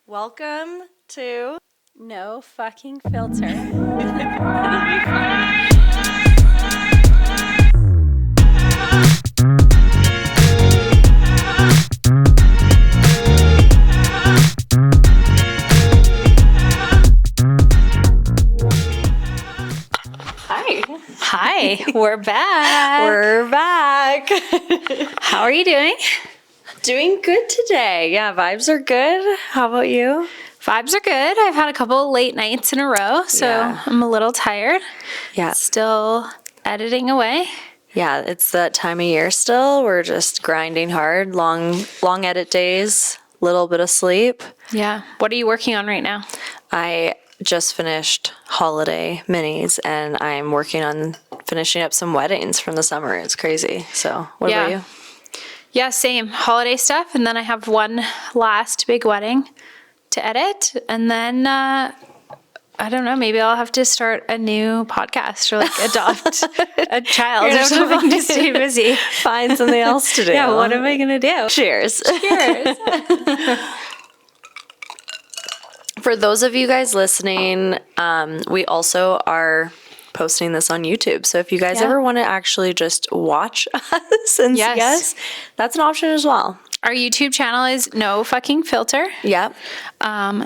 Welcome to No fucking filter. Hi, we're back. We're back. How are you doing? Doing good today. Yeah, vibes are good. How about you? Vibes are good. I've had a couple late nights in a row, so Yeah. I'm a little tired. Yeah. Still editing away. Yeah, it's that time of year still. We're just grinding hard. Long edit days, little bit of sleep. Yeah. What are you working on right now? I just finished holiday minis and I'm working on finishing up some weddings from the summer. It's crazy. So what about you? Yeah, same. Holiday stuff. And then I have one last big wedding to edit. And then, I don't know, maybe I'll have to start a new podcast or like adopt a child or something to stay busy. Find something else to do. Yeah, what am I going to do? Cheers. Cheers. For those of you guys listening, we also are posting this on YouTube. So if you guys ever want to actually just watch us and see us, that's an option as well. Our YouTube channel is No Fucking Filter. Yep.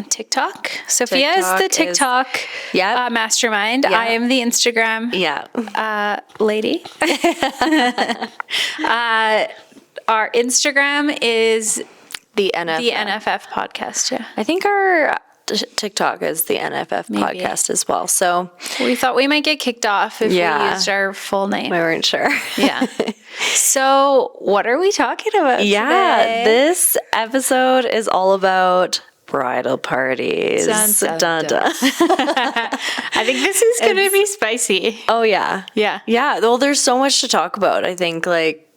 TikTok. Sophia is the TikTok mastermind. Yeah. I am the Instagram lady. Our Instagram is the NFF. The NFF podcast, yeah. I think our TikTok is the NFF podcast as well. So we thought we might get kicked off if we used our full name. We weren't sure. Yeah. So what are we talking about today? This episode is all about bridal parties. Dun, dun, dun. I think this is going to be spicy. Oh, yeah. Yeah. Yeah. Well, there's so much to talk about. I think, like,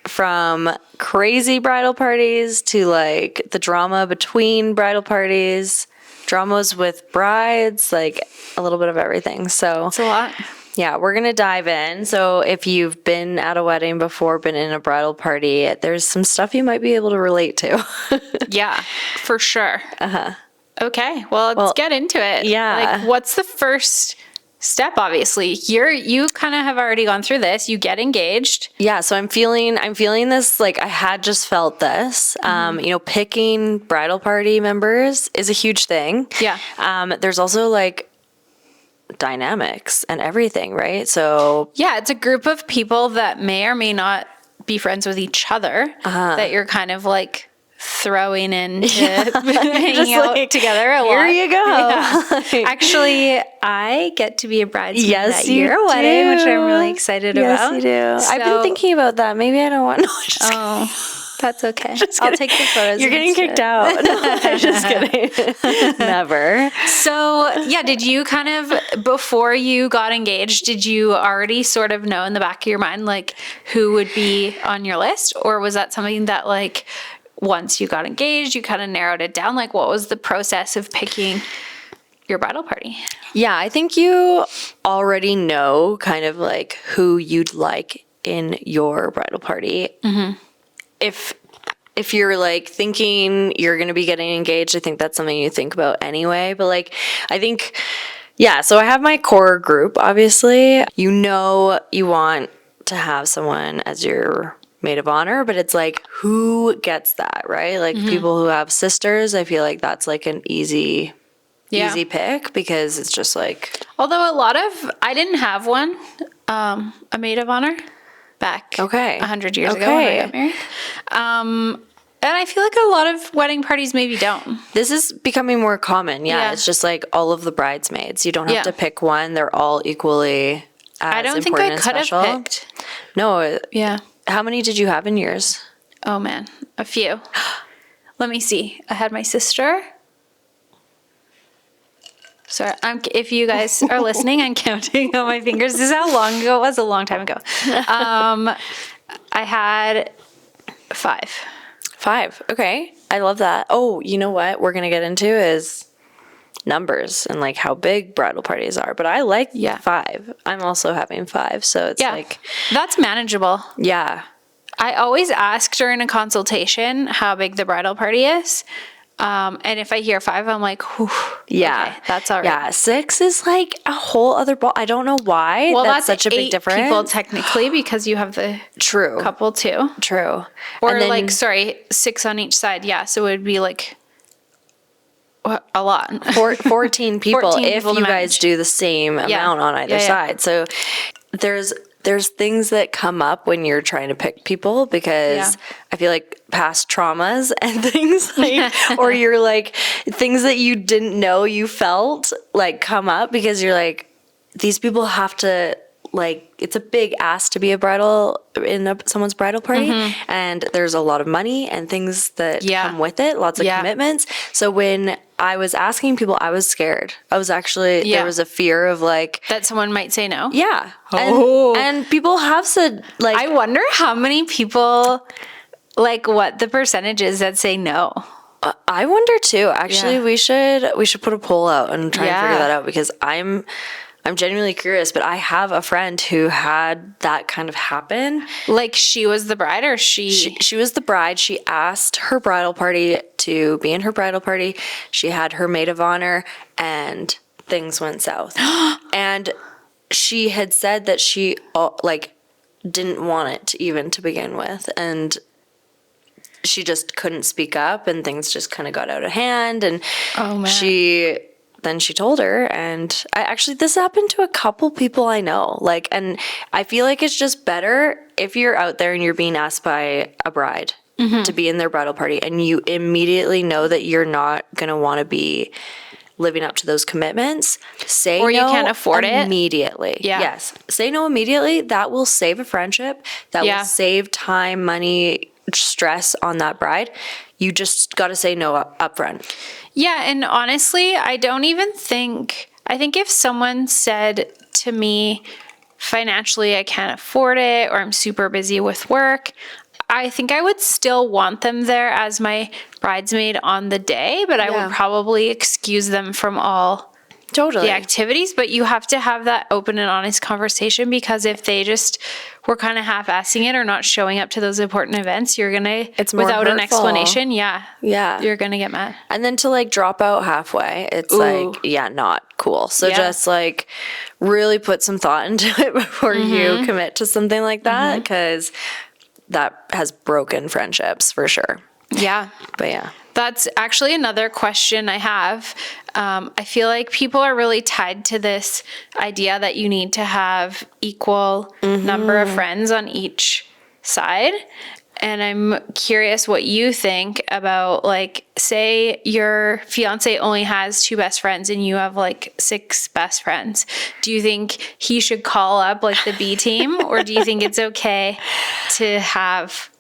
from crazy bridal parties to, like, the drama between bridal parties, dramas with brides, like, a little bit of everything. So it's a lot. Yeah, we're going to dive in. So if you've been at a wedding before, been in a bridal party, there's some stuff you might be able to relate to. Yeah, for sure. Okay, well, let's get into it. Yeah. Like, what's the first step? Obviously, you kind of have already gone through this. You get engaged. Yeah, so I'm feeling this, like I had just felt this. Picking bridal party members is a huge thing. Yeah. There's also like dynamics and everything, right? So yeah, it's a group of people that may or may not be friends with each other that you're kind of like throwing in to hanging out together a lot. Here you go. Yeah. Actually, I get to be a bridesmaid at your do. wedding, which I'm really excited about. Yes, you do. So, I've been thinking about that. Maybe I don't want to. That's okay. I'll take the photos. You're getting kicked out. No, I'm just kidding. Never. So, yeah, did you kind of, before you got engaged, did you already sort of know in the back of your mind, like, who would be on your list? Or was that something that, like, once you got engaged, you kind of narrowed it down? Like, what was the process of picking your bridal party? Yeah, I think you already know kind of, like, who you'd like in your bridal party. Mm-hmm. If you're like thinking you're going to be getting engaged, I think that's something you think about anyway. But like, I think, so I have my core group, obviously. You know you want to have someone as your maid of honor, but it's like, who gets that, right? Like people who have sisters, I feel like that's like an easy pick because it's just like. Although I didn't have one, a maid of honor. Back 100 years ago when I got married. And I feel like a lot of wedding parties maybe don't. This is becoming more common. Yeah. It's just like all of the bridesmaids. You don't have to pick one. They're all equally as I don't think important I and could special. have picked. No. Yeah. How many did you have in yours? Oh, man. A few. Let me see. I had my sister. Sorry, if you guys are listening, I'm counting on my fingers. This is how long ago it was. A long time ago. I had 5. 5. Okay. I love that. Oh, you know what we're going to get into is numbers and like how big bridal parties are. But I like 5. I'm also having 5. So it's like. That's manageable. Yeah. I always ask during a consultation how big the bridal party is. And if I hear 5, I'm like, whew, Yeah. okay, that's all right. Yeah. 6 is like a whole other ball. I don't know why Well, that's such a big 8 difference. people technically, because you have the True. couple too. True. Or And then, like, sorry, 6 on each side. Yeah, so it would be like a lot. 14 people 14 if people to you guys manage. do the same amount on either side. So there's things that come up when you're trying to pick people, because I feel like past traumas and things like, or you're like, things that you didn't know you felt like come up, because you're like, these people have to, like, it's a big ask to be a bridal in someone's bridal party, and there's a lot of money and things that come with it, lots of commitments. So when I was asking people, I was scared. I was actually, there was a fear of like, that someone might say no. yeah. Oh. And people have said, like, I wonder how many people, like, what the percentage is that say no. I wonder too. Actually, we should put a poll out and try and figure that out, because I'm genuinely curious. But I have a friend who had that kind of happen. Like, she was the bride, or she was the bride. She asked her bridal party to be in her bridal party. She had her maid of honor, and things went south. And she had said that she like didn't want it even to begin with, and she just couldn't speak up, and things just kind of got out of hand. And she told her, and this happened to a couple people I know. Like, and I feel like it's just better if you're out there and you're being asked by a bride to be in their bridal party, and you immediately know that you're not going to want to be living up to those commitments, say no. Or you can't afford it immediately. Yes. Say no immediately. That will save a friendship. That will save time, money, stress on that bride. You just got to say no up front. Yeah, and honestly, I think if someone said to me, financially, I can't afford it, or I'm super busy with work, I think I would still want them there as my bridesmaid on the day, but I would probably excuse them from all the activities. But you have to have that open and honest conversation, because if they just were kind of half-assing it or not showing up to those important events, you're gonna, without an explanation, you're gonna get mad. And then to like drop out halfway, it's like, not cool. So just like really put some thought into it before you commit to something like that, because that has broken friendships for sure. Yeah. But yeah. That's actually another question I have. I feel like people are really tied to this idea that you need to have equal number of friends on each side. And I'm curious what you think about, like, say your fiance only has 2 best friends and you have like 6 best friends. Do you think he should call up like the B team, or do you think it's okay to have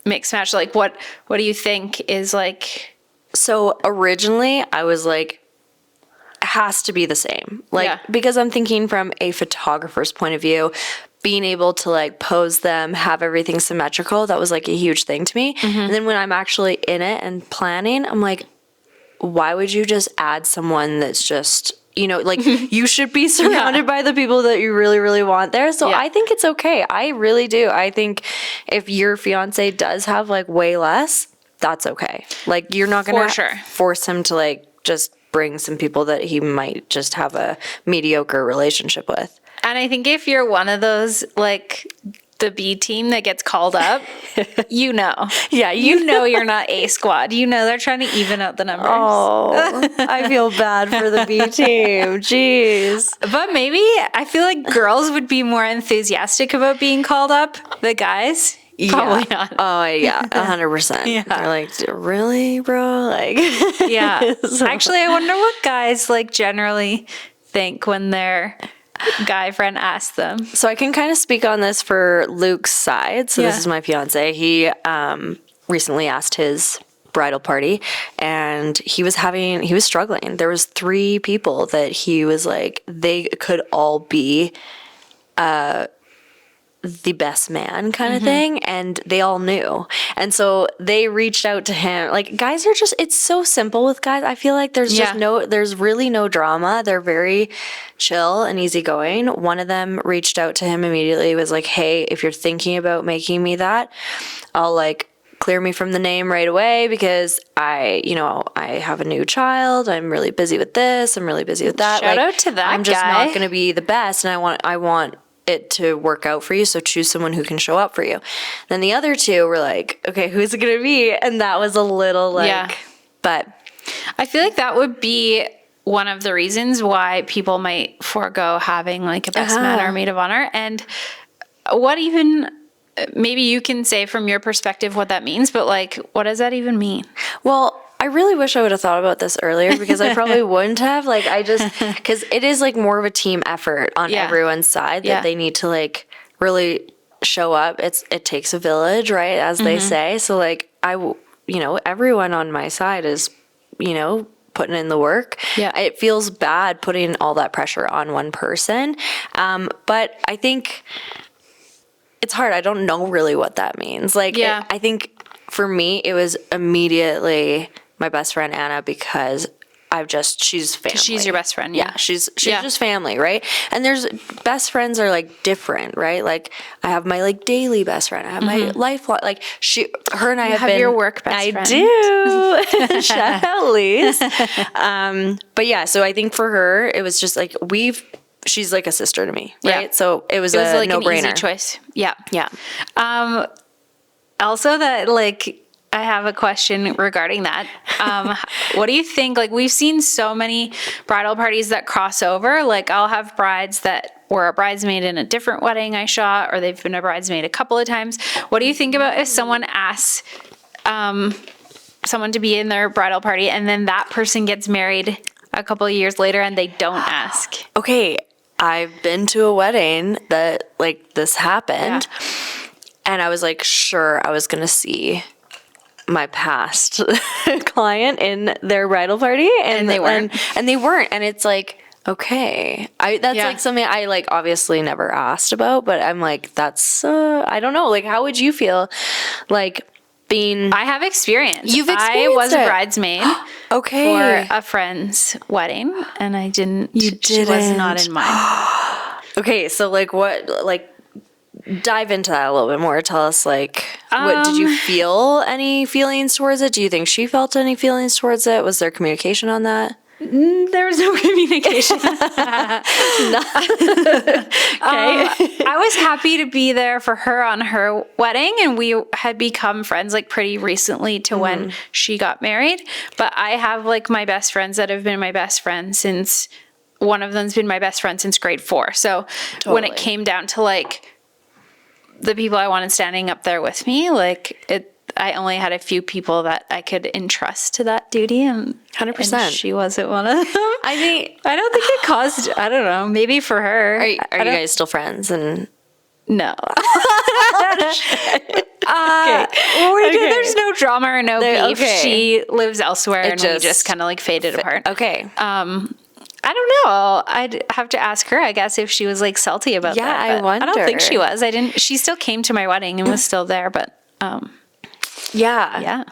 mixed match? Like, what do you think is like? So originally I was like, it has to be the same. Like, because I'm thinking from a photographer's point of view, being able to like pose them, have everything symmetrical, that was like a huge thing to me. And then when I'm actually in it and planning, I'm like, why would you just add someone that's just, you know, like you should be surrounded by the people that you really, really want there. So I think it's okay. I really do. I think if your fiance does have like way less, that's okay. Like, you're not going to force him to like just bring some people that he might just have a mediocre relationship with. And I think if you're one of those, like the B team that gets called up, you know. Yeah, you know you're not A squad. You know they're trying to even out the numbers. Oh, I feel bad for the B team. Jeez. But maybe I feel like girls would be more enthusiastic about being called up. The guys, probably not. Oh, yeah, 100%. Yeah. They're like, really, bro? Like, yeah. Actually, I wonder what guys like generally think when their guy friend asks them. So I can kind of speak on this for Luke's side. So this is my fiance. He recently asked his bridal party, and he was struggling. There was 3 people that he was like, they could all be the best man kind of thing, and they all knew. And so they reached out to him. Like, guys are just, it's so simple with guys. I feel like there's just there's really no drama. They're very chill and easygoing. One of them reached out to him immediately, was like, hey, if you're thinking about making me that, I'll like clear me from the name right away because I have a new child. I'm really busy with this. I'm really busy with that. Shout out to that I'm just guy. not going to be the best, and I want it to work out for you. So choose someone who can show up for you. Then the other two were like, okay, who's it going to be? And that was a little but I feel like that would be one of the reasons why people might forego having like a best man or maid of honor. And what even, maybe you can say from your perspective what that means, but like, what does that even mean? Well, I really wish I would have thought about this earlier because I probably wouldn't have. Like, because it is like more of a team effort on everyone's side that they need to like really show up. It takes a village, right? As they say. So like, everyone on my side is, putting in the work. Yeah. It feels bad putting all that pressure on one person. But I think it's hard. I don't know really what that means. Like, I think for me, it was immediately my best friend Anna because she's family. She's your best friend. Yeah, she's just family, right? And there's best friends are like different, right? Like I have my like daily best friend. I have my lifelong, like her and I have been your work best friend. I do. Shout out, Lise. But yeah, so I think for her, it was just like she's like a sister to me, right? Yeah. So it was like no-brainer. an easy choice. Yeah. Yeah. Also that like, I have a question regarding that. What do you think? Like we've seen so many bridal parties that cross over. Like I'll have brides that were a bridesmaid in a different wedding I shot, or they've been a bridesmaid a couple of times. What do you think about if someone asks someone to be in their bridal party and then that person gets married a couple of years later and they don't ask? Okay. I've been to a wedding that like this happened and I was like, sure, I was going to see my past client in their bridal party and they weren't. And they weren't. And it's like, okay, that's like something I like obviously never asked about, but I'm like, that's, I don't know. Like, how would you feel like being, I have experience. You've I experienced was a it. bridesmaid Okay. for a friend's wedding and I didn't, You she was didn't. not in mine. Okay. So like dive into that a little bit more. Tell us like, what did you feel any feelings towards it? Do you think she felt any feelings towards it? Was there communication on that? There was no communication. I was happy to be there for her on her wedding, and we had become friends like pretty recently to when she got married. But I have like my best friends that have been my best friends since, one of them's been my best friend since grade 4. So when it came down to like the people I wanted standing up there with me, like I only had a few people that I could entrust to that duty, and 100%. and she wasn't one of them. I don't think it caused, I don't know, maybe for her. Are you guys still friends? And No. There's no drama or no beef. okay. She lives elsewhere and we just just kind of like faded apart. Okay. I don't know. I'd have to ask her, I guess, if she was like salty about that. Yeah, I but I don't think wonder. she was. She still came to my wedding and was still there, but yeah.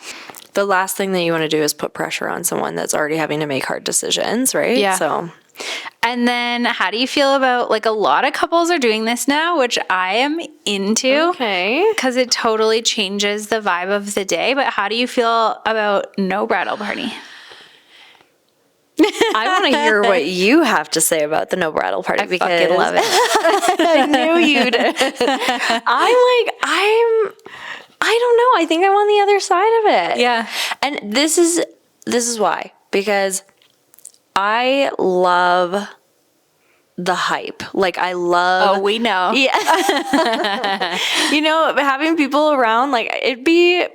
The last thing that you want to do is put pressure on someone that's already having to make hard decisions, right? Yeah. So, and then how do you feel about, like, a lot of couples are doing this now, which I am into. okay. Because it totally changes the vibe of the day. But how do you feel about no bridal party? I want to hear what you have to say about the no bridal party because Fucking love it. I knew you'd. I don't know. I think I'm on the other side of it. Yeah. And this is why, because I love the hype. Like I love. Oh, we know. Yeah. Having people around, like it'd be,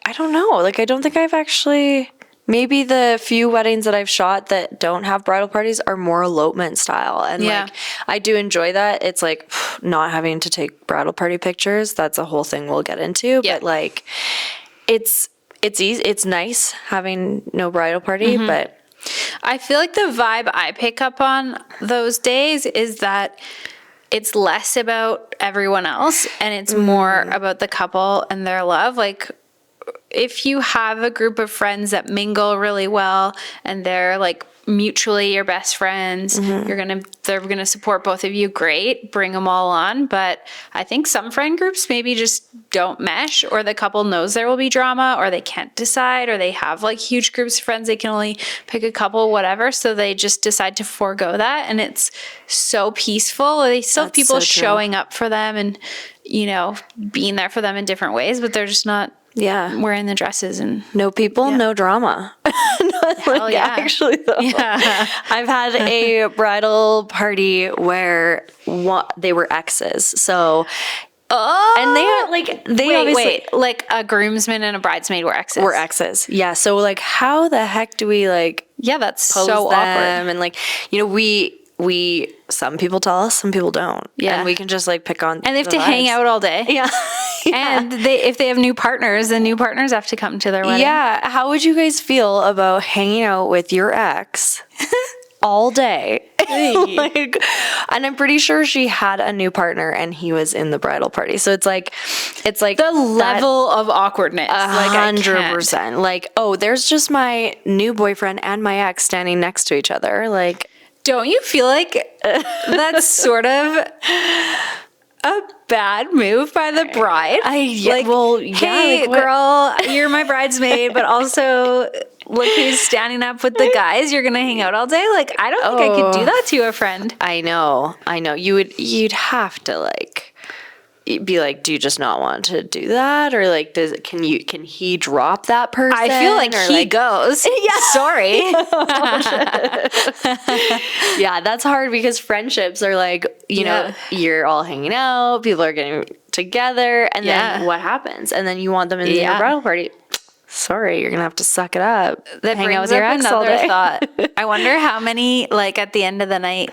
I don't know. Like I don't think I've actually, maybe the few weddings that I've shot that don't have bridal parties are more elopement style. And like, I do enjoy that. It's like not having to take bridal party pictures. That's a whole thing we'll get into. Yeah. But like, it's easy. It's nice having no bridal party, but I feel like the vibe I pick up on those days is that it's less about everyone else and it's more about the couple and their love. Like if you have a group of friends that mingle really well and they're like mutually your best friends, they're gonna support both of you, great, bring them all on. But I think some friend groups maybe just don't mesh, or the couple knows there will be drama, or they can't decide, or they have like huge groups of friends, they can only pick a couple, whatever, so they just decide to forego that, and it's so peaceful. They still have people showing up for them and, you know, being there for them in different ways, but they're just not wearing the dresses. And no people, no drama. Hell yeah. Actually, though, I've had a bridal party where they were exes. So, and they obviously like a groomsman and a bridesmaid were exes. Were exes, yeah. So like, how the heck do we like? Yeah, that's pose so them? Awkward. And like, you know, we some people tell us, some people don't. Yeah, and we can just like pick on. And they have to hang out all day. Yeah. And if they have new partners, the new partners have to come to their wedding. Yeah. How would you guys feel about hanging out with your ex all day? Like, and I'm pretty sure she had a new partner and he was in the bridal party. So it's like the level of awkwardness. 100%. Like, oh, there's just my new boyfriend and my ex standing next to each other. Like, don't you feel like that's sort of a bad move by the bride? Hey, girl, you're my bridesmaid, but also look who's standing up with the guys. You're gonna hang out all day. Like, I don't think I could do that to a friend. I know. You'd have to like be like, do you just not want to do that, or like, can he drop that person? I feel like he goes. Yeah, sorry. Yeah, that's hard because friendships are like, you know, you're all hanging out, people are getting together, and then what happens? And then you want them in your bridal party. Sorry, you're gonna have to suck it up. That hang out with your ex all day. Thought. I wonder how many, like, at the end of the night,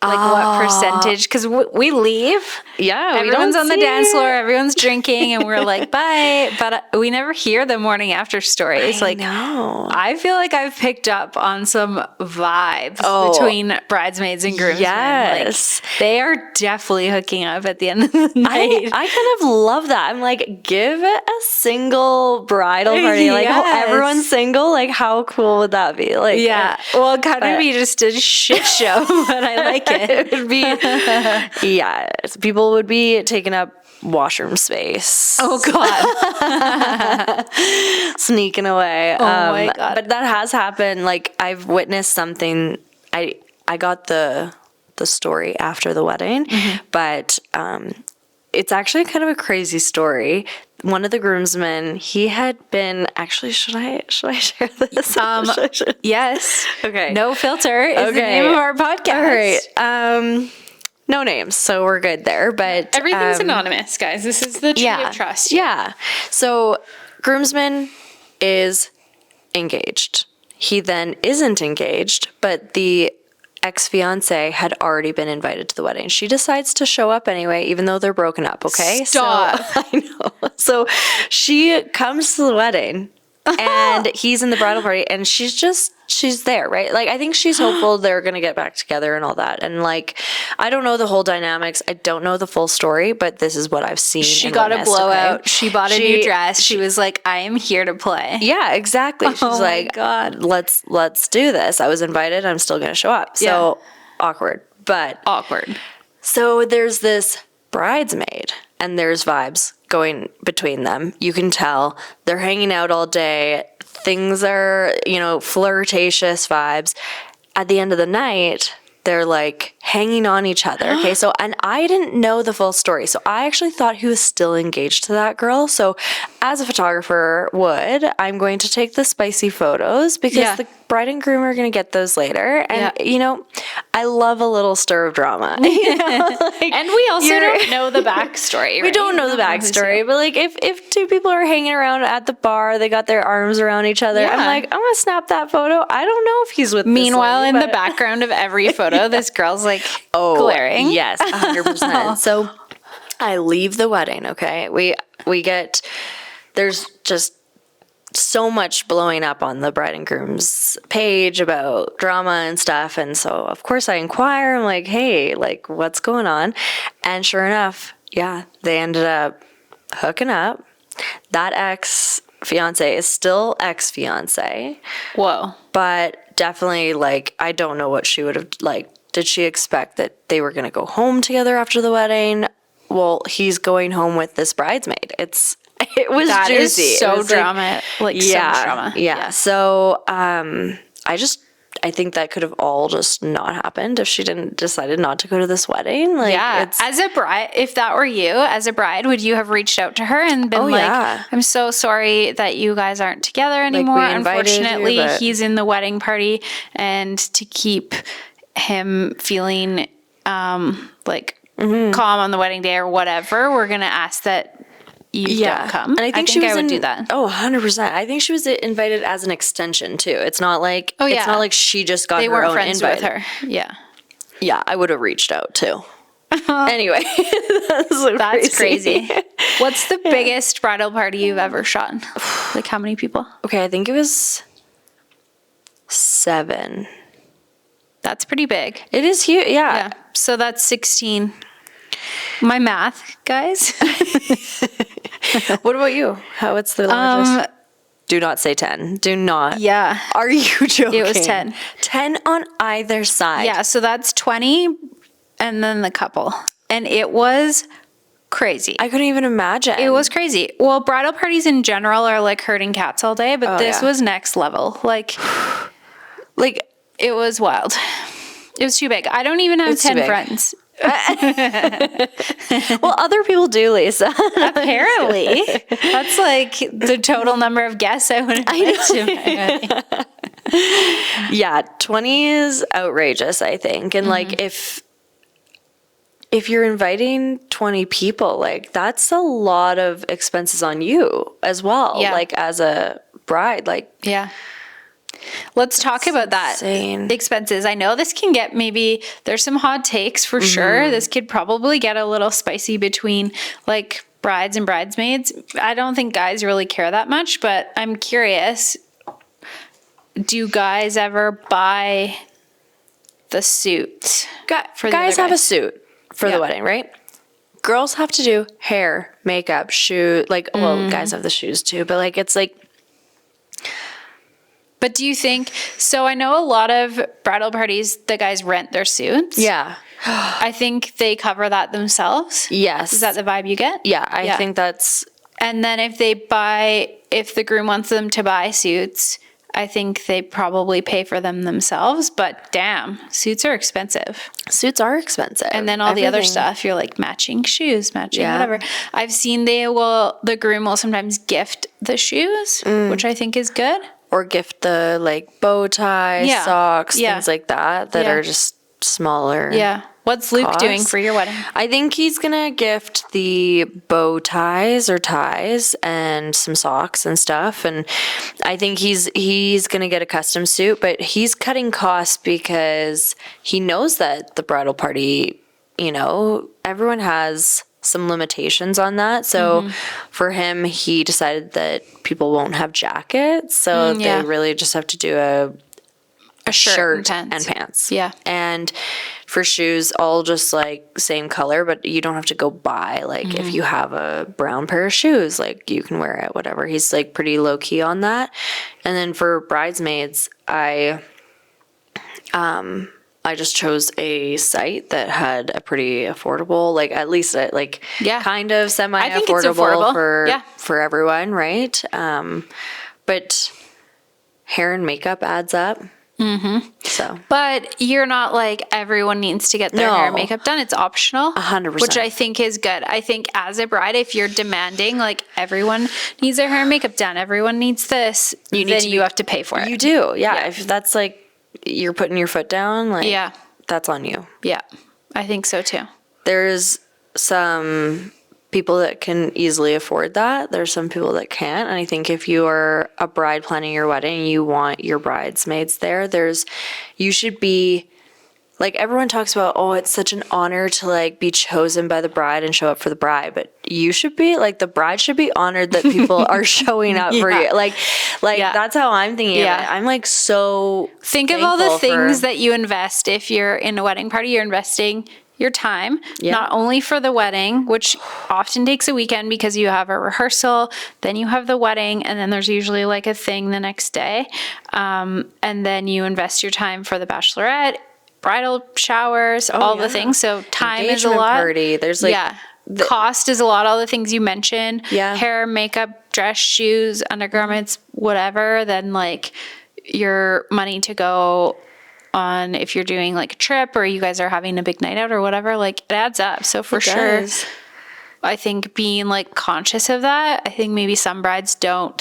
like what percentage? Because we leave. Yeah, everyone's on the dance floor. Everyone's drinking, and we're like, bye. But we never hear the morning after stories. I feel like I've picked up on some vibes between bridesmaids and groomsmen. Yes, like, they are definitely hooking up at the end of the night. I kind of love that. I'm like, give it a single bridal party. Like, everyone's single. Like, how cool would that be? Like, well, it kind of be just a shit show, but I like it. It would be, people would be taking up washroom space. Oh God. Sneaking away. Oh my God. But that has happened. Like, I've witnessed something. I got the story after the wedding, but it's actually kind of a crazy story. One of the groomsmen, he had been actually. Should I share this? Yes. Okay. No filter is the name of our podcast. All right. No names, so we're good there. But everything's anonymous, guys. This is the tree of trust. Yeah. So, groomsman is engaged. He then isn't engaged, but the ex-fiance had already been invited to the wedding. She decides to show up anyway, even though they're broken up, okay? Stop. So, I know. So she comes to the wedding and he's in the bridal party and she's there, right? Like, I think she's hopeful they're going to get back together and all that. And like, I don't know the whole dynamics. I don't know the full story, but this is what I've seen. She got a blowout. Okay? She bought a new dress. She was like, I am here to play. Yeah, exactly. She's like, God, let's do this. I was invited. I'm still going to show up. So awkward. So there's this bridesmaid and there's vibes going between them. You can tell they're hanging out all day. Things are, flirtatious vibes. At the end of the night, they're like hanging on each other. Okay. So, and I didn't know the full story. So I actually thought he was still engaged to that girl. So as a photographer would, I'm going to take the spicy photos because the bride and groom are going to get those later. And, I love a little stir of drama. And we also don't know the backstory. Right? We don't know the backstory, but like if two people are hanging around at the bar, they got their arms around each other. I'm like, I'm going to snap that photo. I don't know if he's with Meanwhile, in the background of every photo, this girl's like glaring. Yes, 100%. So I leave the wedding, okay? We get, there's just so much blowing up on the bride and groom's page about drama and stuff. And so, of course, I inquire. I'm like, hey, like, what's going on? And sure enough, they ended up hooking up. That ex fiance is still ex-fiance, Whoa. but definitely like I don't know what she would have like. Did she expect that they were going to go home together after the wedding? Well, he's going home with this bridesmaid. It was That juicy. is It so was drama. Like so much drama. Yeah. So I think that could have all just not happened if she didn't decided not to go to this wedding. Like, Yeah. As a bride, if that were you, as a bride, would you have reached out to her and been I'm so sorry that you guys aren't together anymore. we invited you, Unfortunately, but- he's in the wedding party, and to keep him feeling calm on the wedding day or whatever, we're going to ask that you don't come. And I think she I would do that. Oh, 100%. I think she was invited as an extension too. It's not like it's not like she just got They her weren't own friends invite. with her. Yeah. Yeah, I would have reached out too. Anyway, that's crazy. What's the biggest bridal party you've ever shot? Like how many people? Okay, I think it was 7. That's pretty big. It is huge. Yeah. So that's 16. My math, guys. What about you? What's the largest? Do not say 10. Do not. Yeah. Are you joking? It was 10. 10 on either side. Yeah, so that's 20 and then the couple. And it was crazy. I couldn't even imagine. It was crazy. Well, bridal parties in general are like herding cats all day, but this was next level. Like it was wild. It was too big. I don't even have 10 friends. Well, other people do, Lisa. Apparently. That's like the total number of guests I would invite to my wedding. Yeah, 20 is outrageous, I think. And like if you're inviting 20 people, like that's a lot of expenses on you as well. Yeah. Like as a bride, like yeah. Let's talk about that. insane. Expenses. I know this can get there's some hot takes for sure. This could probably get a little spicy between like brides and bridesmaids. I don't think guys really care that much, but I'm curious. Do guys ever buy the suit? For the guys other have a suit for the wedding, right? Girls have to do hair, makeup, shoe. Like, well, guys have the shoes too, but like it's like. But do you think, so I know a lot of bridal parties, the guys rent their suits. Yeah. I think they cover that themselves. Yes. Is that the vibe you get? Yeah, I think that's. And then if the groom wants them to buy suits, I think they probably pay for them themselves. But damn, suits are expensive. Suits are expensive. And then all the other stuff, you're like matching shoes, whatever. I've seen the groom will sometimes gift the shoes, which I think is good. Or gift the like bow tie, socks, things like that are just smaller. Yeah. What's Luke costs. doing for your wedding? I think he's gonna gift the bow ties or ties and some socks and stuff. And I think he's gonna get a custom suit, but he's cutting costs because he knows that the bridal party, everyone has some limitations on that. So for him, he decided that people won't have jackets. So they really just have to do a shirt and pants. Yeah. And for shoes, all just like same color, but you don't have to go buy. Like if you have a brown pair of shoes, like you can wear it, whatever. He's like pretty low key on that. And then for bridesmaids, I just chose a site that had a pretty affordable, like at least kind of semi-affordable for everyone, right? But hair and makeup adds up. Mm-hmm. So, but you're not like everyone needs to get their hair and makeup done. It's optional, 100%, which I think is good. I think as a bride, if you're demanding like everyone needs their hair and makeup done, everyone needs this, you have to pay for it. You do, yeah. If that's like you're putting your foot down, like that's on you. Yeah, I think so too. There's some people that can easily afford that. There's some people that can't. And I think if you are a bride planning your wedding, you want your bridesmaids there. You should be like, everyone talks about, oh, it's such an honor to like be chosen by the bride and show up for the bride. But you should be like, the bride should be honored that people are showing up for you. Like that's how I'm thinking of it. I'm like, so think of all the things that you invest. If you're in a wedding party, you're investing your time, Yeah. not only for the wedding, which often takes a weekend because you have a rehearsal, then you have the wedding, and then there's usually like a thing the next day. And then you invest your time for the bachelorette, bridal showers, all the things. So time is a Engagement lot. party. There's like Cost is a lot. All the things you mentioned. Yeah. Hair, makeup, dress, shoes, undergarments, whatever. Then like your money to go on if you're doing like a trip or you guys are having a big night out or whatever, like it adds up. So for sure, I think being like conscious of that, I think maybe some brides don't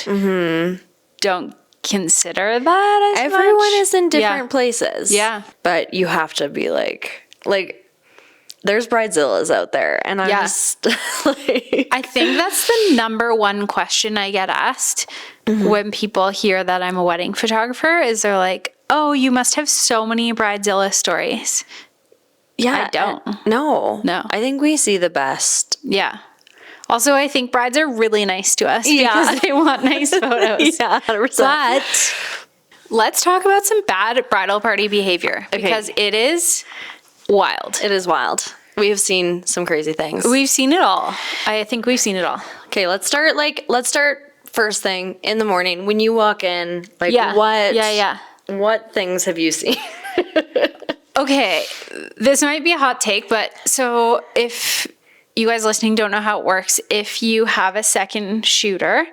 consider that as everyone much. is in different places. Yeah. But you have to be like there's bridezillas out there, and I'm just like, I think that's the number one question I get asked when people hear that I'm a wedding photographer is they're like, oh, you must have so many bridezilla stories. yeah, I don't. No. I think we see the best. Yeah. Also, I think brides are really nice to us because they want nice photos. Yeah, 100%. But let's talk about some bad bridal party behavior because it is wild. It is wild. We have seen some crazy things. We've seen it all. I think we've seen it all. Okay, let's start first thing in the morning when you walk in. Like what things have you seen? Okay, this might be a hot take, but so if you guys listening don't know how it works, if you have a second shooter,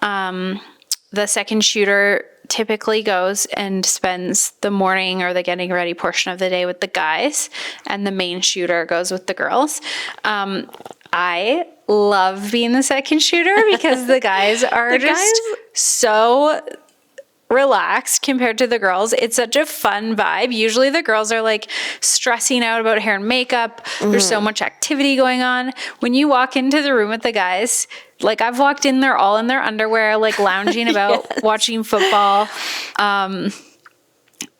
the second shooter typically goes and spends the morning or the getting ready portion of the day with the guys, and the main shooter goes with the girls. I love being the second shooter because the guys are so relaxed compared to the girls. It's such a fun vibe. Usually the girls are like stressing out about hair and makeup. There's so much activity going on. When you walk into the room with the guys, like I've walked in there all in their underwear, like lounging about watching football.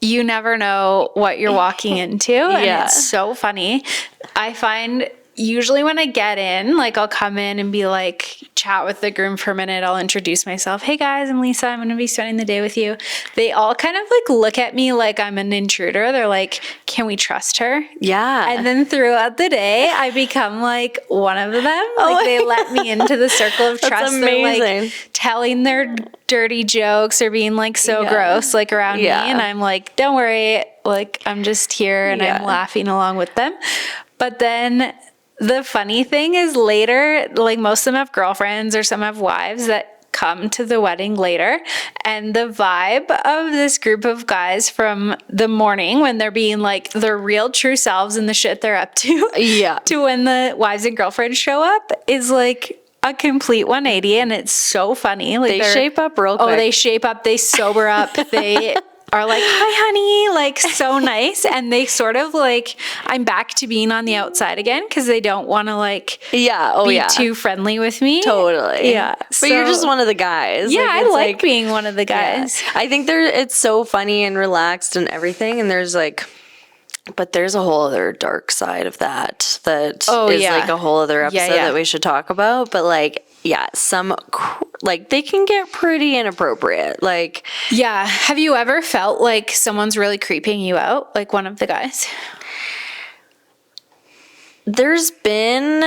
You never know what you're walking into. And it's so funny. I find usually when I get in, like I'll come in and be like, chat with the groom for a minute. I'll introduce myself. Hey guys, I'm Lisa. I'm going to be spending the day with you. They all kind of like look at me like I'm an intruder. They're like, can we trust her? Yeah. And then throughout the day, I become like one of them. Like they let me into the circle of trust. That's amazing. They're like telling their dirty jokes or being like so gross like around me. And I'm like, don't worry. Like I'm just here and I'm laughing along with them. But then the funny thing is later, like most of them have girlfriends or some have wives that come to the wedding later. And the vibe of this group of guys from the morning when they're being like their real true selves and the shit they're up to, to when the wives and girlfriends show up is like a complete 180. And it's so funny. Like they shape up real quick. Oh, they shape up. They sober up. They are like, hi, honey, like so nice. And they sort of like, I'm back to being on the outside again because they don't want to like be too friendly with me. Totally. Yeah. But you're just one of the guys. Yeah, I like being one of the guys. Yeah. I think it's so funny and relaxed and everything. And there's like, but there's a whole other dark side of that is like a whole other episode that we should talk about. But like, some like they can get pretty inappropriate. Like, have you ever felt like someone's really creeping you out? Like one of the guys? There's been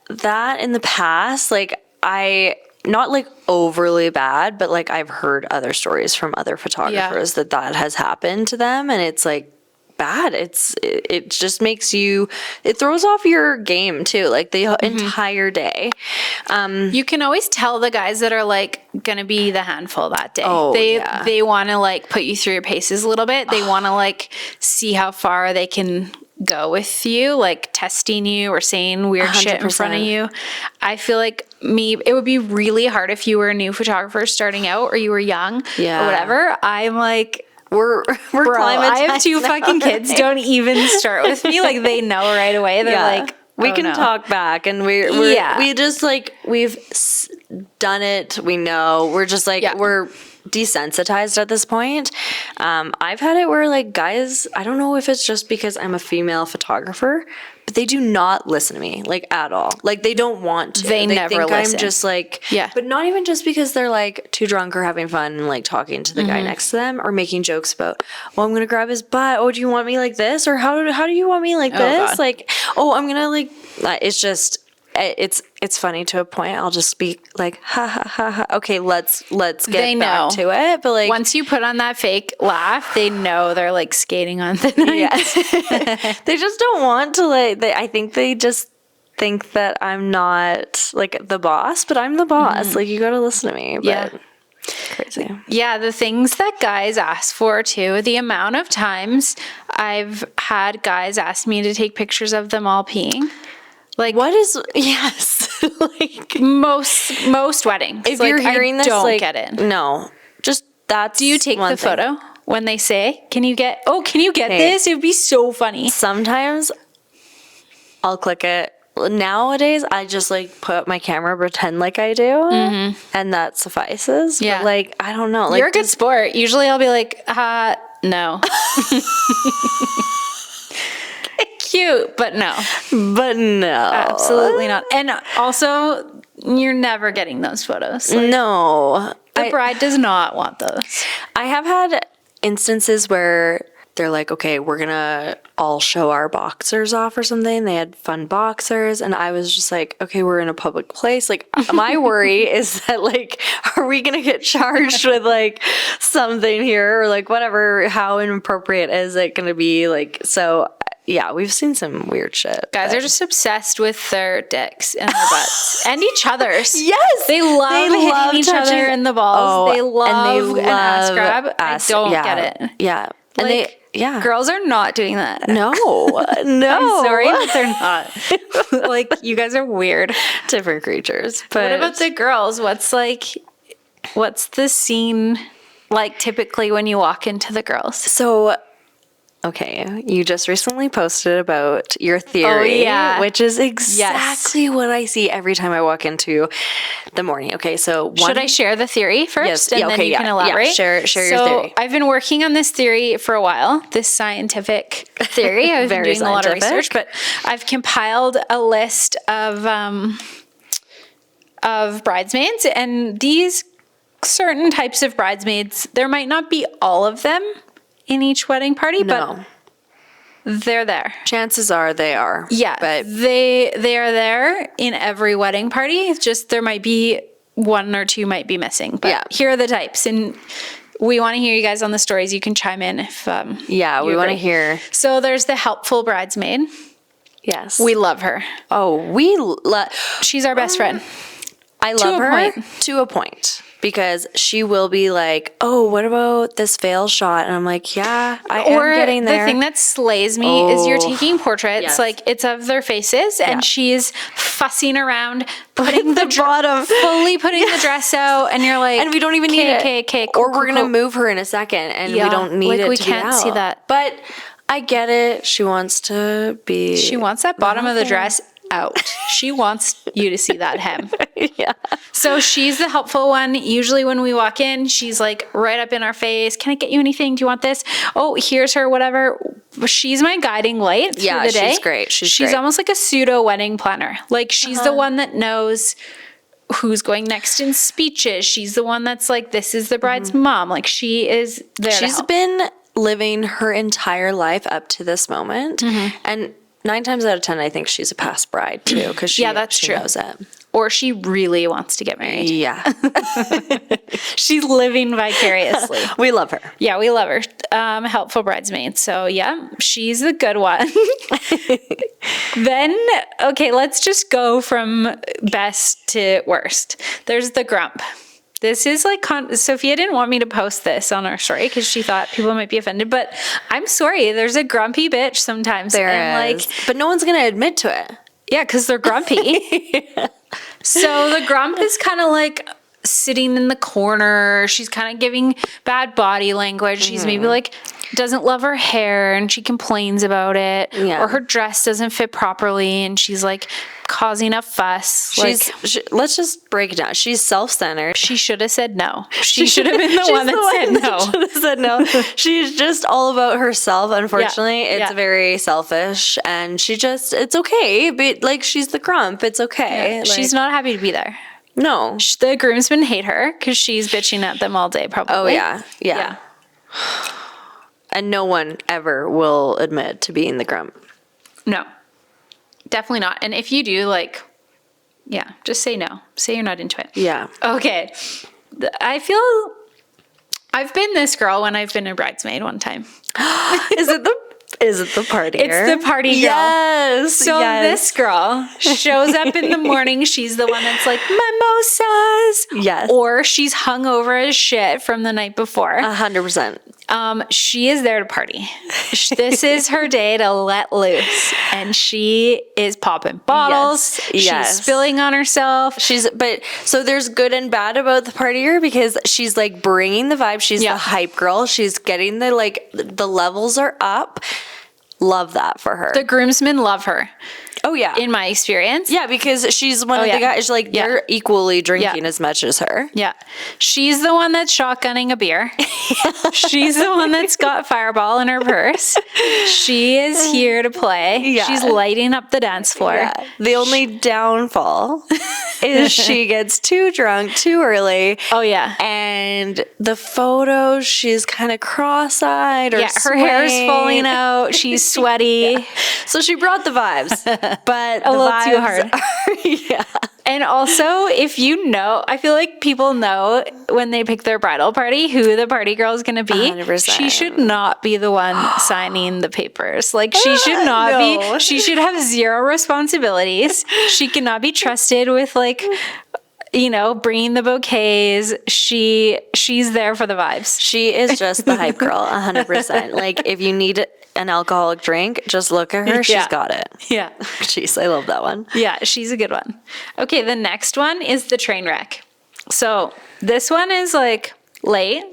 that in the past. Like not like overly bad, but like I've heard other stories from other photographers that has happened to them. And it's like, bad. It just makes it throws off your game too, like the entire day. You can always tell the guys that are like gonna be the handful that day. They want to like put you through your paces a little bit. They want to like see how far they can go with you, like testing you or saying weird 100%. Shit in front of you. I feel like it would be really hard if you were a new photographer starting out or you were young or whatever. I'm like, we're I have 2 fucking kids. Don't even start with me. Like they know right away. They're like, we can talk back, and we just like we've done it. We know. We're just like we're desensitized at this point. I've had it where like guys, I don't know if it's just because I'm a female photographer, but they do not listen to me like at all. Like they don't want to. They never think listen. I'm just like, Yeah. But not even just because they're like too drunk or having fun and like talking to the guy next to them or making jokes about, oh, I'm gonna grab his butt. Oh, do you want me like this? Or how do you want me like this? God. Like, oh, I'm gonna like. It's just. It's funny to a point. I'll just be like, ha ha ha ha. Okay, let's get back to it. But like once you put on that fake laugh, they know they're like skating on thin ice. yeah. They just don't want to like. I think they just think that I'm not like the boss, but I'm the boss. Like you got to listen to me. But Yeah. crazy. Yeah, the things that guys ask for too. The amount of times I've had guys ask me to take pictures of them all peeing. Like What is like most weddings. if Like, you're hearing I this, don't like get it. no, just that's. Do you take one the thing. photo when they say, "Can you get this?" It would be so funny. Sometimes I'll click it. Nowadays, I just like put up my camera, pretend like I do, and that suffices. Yeah. But, like I don't know. Like You're a good sport. Usually, I'll be like, no. Cute, but no. but no, Absolutely not. And also, you're never getting those photos. Like, no. the bride does not want those. I have had instances where they're like, okay, we're gonna all show our boxers off or something. They had fun boxers, and I was just like, okay, we're in a public place. Like, my worry is that like, are we gonna get charged with like something here or like whatever? How inappropriate is it gonna be? Like, so. Yeah, we've seen some weird shit. Guys are just obsessed with their dicks and their butts and each other's. Yes, They love hitting each other touching- in the balls. They love an ass grab. I don't yeah, get it. Yeah, and Like, yeah. Girls are not doing that. No, no. I'm sorry, but they're not. Like, you guys are weird. Different creatures. But What about the girls? What's the scene like typically when you walk into the girls? So, okay, you just recently posted about your theory, yeah. which is exactly what I see every time I walk into the morning. Okay, so Should I share the theory first? Yes, And yeah, then okay, you yeah, can yeah. elaborate. Share your So theory. I've been working on this theory for a while, this scientific theory. I've been Very doing a lot of scientific. research, but I've compiled a list of bridesmaids, and these certain types of bridesmaids, there might not be all of them in each wedding party, no, but they're there. chances are they are. Yeah, but they are there in every wedding party. It's just there might be one or two might be missing. But Yeah. here are the types, and we want to hear you guys on the stories. You can chime in if yeah, we you want to agree. hear. So there's the helpful bridesmaid. Yes, We love her. She's our best friend. I love a her point. to a point because she will be like, "Oh, what about this veil shot?" And I'm like, "Yeah, I am getting there." The thing that slays me is you're Oh, taking portraits, yes. like it's of their faces, and she's fussing around, putting the bottom. fully putting the dress out, and you're like, And we don't even need it. Okay, Or we're gonna move her in a second, and we Yeah, don't need like, it. we to can't be out. see that. But I get it. She wants to be. She wants that bottom of the dress out. She wants you to see that hem. yeah. So she's the helpful one. Usually when we walk in, she's like right up in our face. Can I get you anything? Do you want this? Oh, here's her, whatever. She's my guiding light through Yeah, the day. she's great. She's great. almost like a pseudo wedding planner. Like she's the one that knows who's going next in speeches. She's the one that's like, this is the bride's mom. Like she is there. to She's help. been living her entire life up to this moment, and 9 times out of 10, I think she's a past bride too, because she that's she true. knows it. Or she really wants to get married. Yeah, She's living vicariously. we love her. Yeah, we love her. Helpful bridesmaid. So yeah, she's the good one. Then, okay, let's just go from best to worst. There's the grump. This is like, Sophia didn't want me to post this on our story because she thought people might be offended, but I'm sorry. There's a grumpy bitch sometimes. There is, but no one's gonna admit to it. Yeah, because they're grumpy. So the grump is kind of like sitting in the corner. She's kind of giving bad body language. She's maybe like doesn't love her hair and she complains about it. Yeah. Or her dress doesn't fit properly and she's like causing a fuss. Let's just break it down. She's self-centered. She should have said no. She should have been the one that said no. Should have said no. She's just all about herself. Unfortunately, it's very selfish, and it's okay. But like, she's the grump. It's okay. Yeah. She's not happy to be there. No. The groomsmen hate her because she's bitching at them all day, probably. Oh, yeah. And no one ever will admit to being the grump. No, definitely not. And if you do, like, just say no. Say you're not into it. Yeah. Okay. I feel I've been this girl when I've been a bridesmaid one time. Is it the partier? It's the party girl. Yes. So this girl shows up in the morning. She's the one that's like, mimosas. Yes. Or she's hungover as shit from the night before. 100%. She is there to party. This is her day to let loose. And she is popping bottles. Yes. She's spilling on herself. So there's good and bad about the partier because she's like bringing the vibe. She's the hype girl. She's getting the levels are up. Love that for her. The groomsmen love her. Oh, yeah. In my experience. Yeah, because she's one of the guys, like, they're equally drinking as much as her. Yeah. She's the one that's shotgunning a beer. She's the one that's got Fireball in her purse. She is here to play. Yeah. She's lighting up the dance floor. Yeah. The only downfall is she gets too drunk too early. Oh, yeah. And the photos, she's kind of cross-eyed or her hair's falling out. She's sweaty. Yeah. So she brought the vibes. But a little too hard. Yeah. And also, if you know, I feel like people know when they pick their bridal party who the party girl is going to be. 100%. She should not be the one signing the papers. Like, she should not be. She should have zero responsibilities. She cannot be trusted with, like, bringing the bouquets. She's there for the vibes. She is just the hype girl, 100%. Like, if you need an alcoholic drink, just look at her. She's got it. Yeah. Jeez, I love that one. Yeah, she's a good one. Okay, the next one is the train wreck. So this one is like late.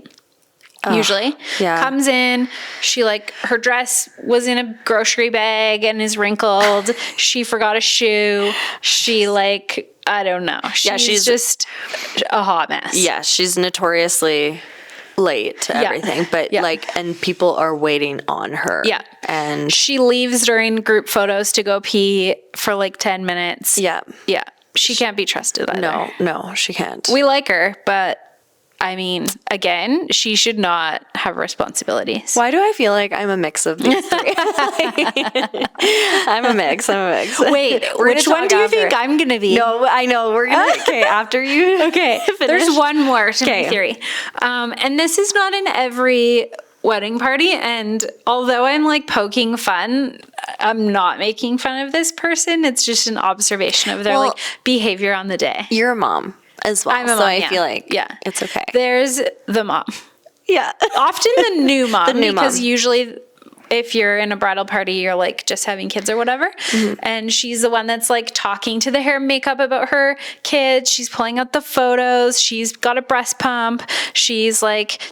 Usually. Yeah. Comes in, she her dress was in a grocery bag and is wrinkled. She forgot a shoe. She I don't know. She's just a hot mess. Yeah, she's notoriously late to everything, but and people are waiting on her. Yeah. And she leaves during group photos to go pee for 10 minutes. Yeah. Yeah. She can't be trusted either. No, she can't. We like her, but I mean, again, she should not have responsibilities. Why do I feel like I'm a mix of these three? I'm a mix. Wait, which one do you think I'm going to be? No, I know. We're going to, okay, after you. Okay, there's one more to my theory. And this is not in every wedding party. And although I'm poking fun, I'm not making fun of this person. It's just an observation of their behavior on the day. You're a mom as well. I'm a mom, I feel like it's okay. There's the mom. Yeah. Often the new mom. Because mom. usually if you're in a bridal party, you're just having kids or whatever. Mm-hmm. And she's the one that's talking to the hair and makeup about her kids. She's pulling out the photos. She's got a breast pump. She's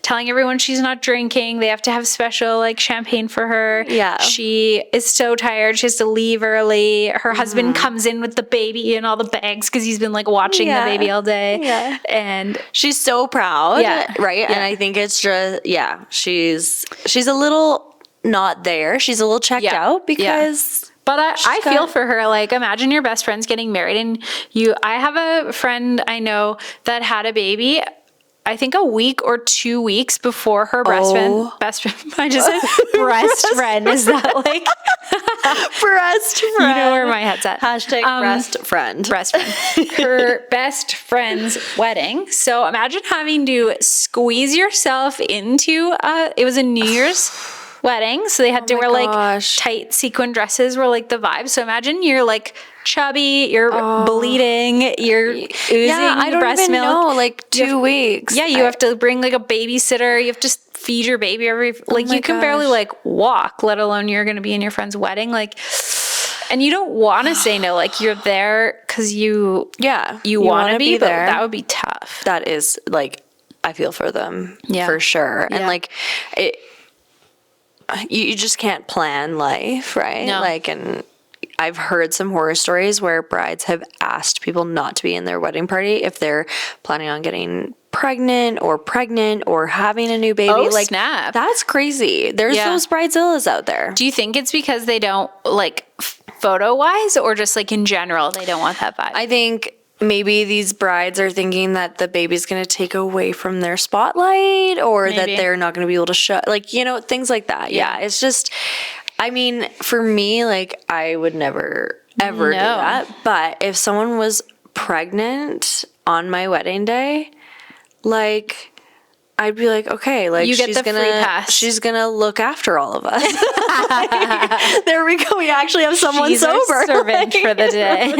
telling everyone she's not drinking. They have to have special champagne for her. Yeah. She is so tired. She has to leave early. Her husband comes in with the baby and all the bags because he's been watching the baby all day. Yeah. And she's so proud. Yeah. Right. Yeah. And I think it's just, she's a little not there. She's a little checked out because... Yeah. But I feel for her. Imagine your best friend's getting married and I have a friend I know that had a baby, I think a week or 2 weeks before her best friend. I just said breast friend. Is that breast friend? You know where my head's at. Hashtag breast friend. Breast friend. Her best friend's wedding. So imagine having to squeeze yourself into it was a New Year's wedding, so they had to wear tight sequin dresses were the vibe. So imagine you're chubby, you're bleeding, you're oozing I don't breast even milk. know, 2 weeks. Yeah, you have to bring a babysitter. You have to feed your baby every you can barely walk, let alone you're going to be in your friend's wedding. And you don't want to say no. You're there because you want to be there. But that would be tough. That is I feel for them for sure. Yeah. And it. You just can't plan life, right? No. And I've heard some horror stories where brides have asked people not to be in their wedding party if they're planning on getting pregnant or having a new baby. Oh, like, snap. That's crazy. There's those bridezillas out there. Do you think it's because they don't, like, photo-wise, or just, like, in general, they don't want that vibe? I think maybe these brides are thinking that the baby's going to take away from their spotlight, or that they're not going to be able to show, like, you know, things like that. Yeah. It's just, I mean, for me, like, I would never, ever do that. But if someone was pregnant on my wedding day, like, I'd be like, okay, like, you get she's the gonna, free pass. she's gonna look after all of us. There we go. We actually have someone She's our sober. servant for the day.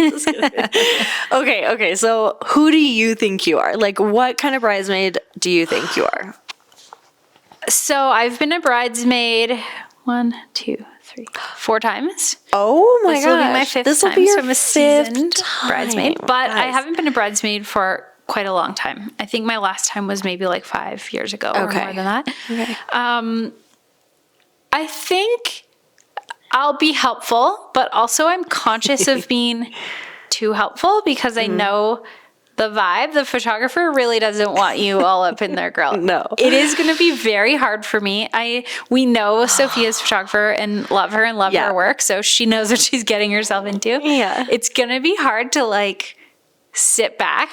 Okay. So who do you think you are? Like, what kind of bridesmaid do you think you are? So I've been a bridesmaid 1, 2, 3, 4 times. Oh my gosh. This will be my 5th This time. will be your so I'm a seasoned time. bridesmaid. But I Guys. haven't been a bridesmaid for quite a long time. I think my last time was maybe like 5 years ago or more than that. Okay. I think I'll be helpful, but also I'm conscious of being too helpful because I know the vibe. The photographer really doesn't want you all up in their grill. No. It is going to be very hard for me. We know Sophia's photographer and love her and love her work, so she knows what she's getting herself into. Yeah. It's going to be hard to like sit back.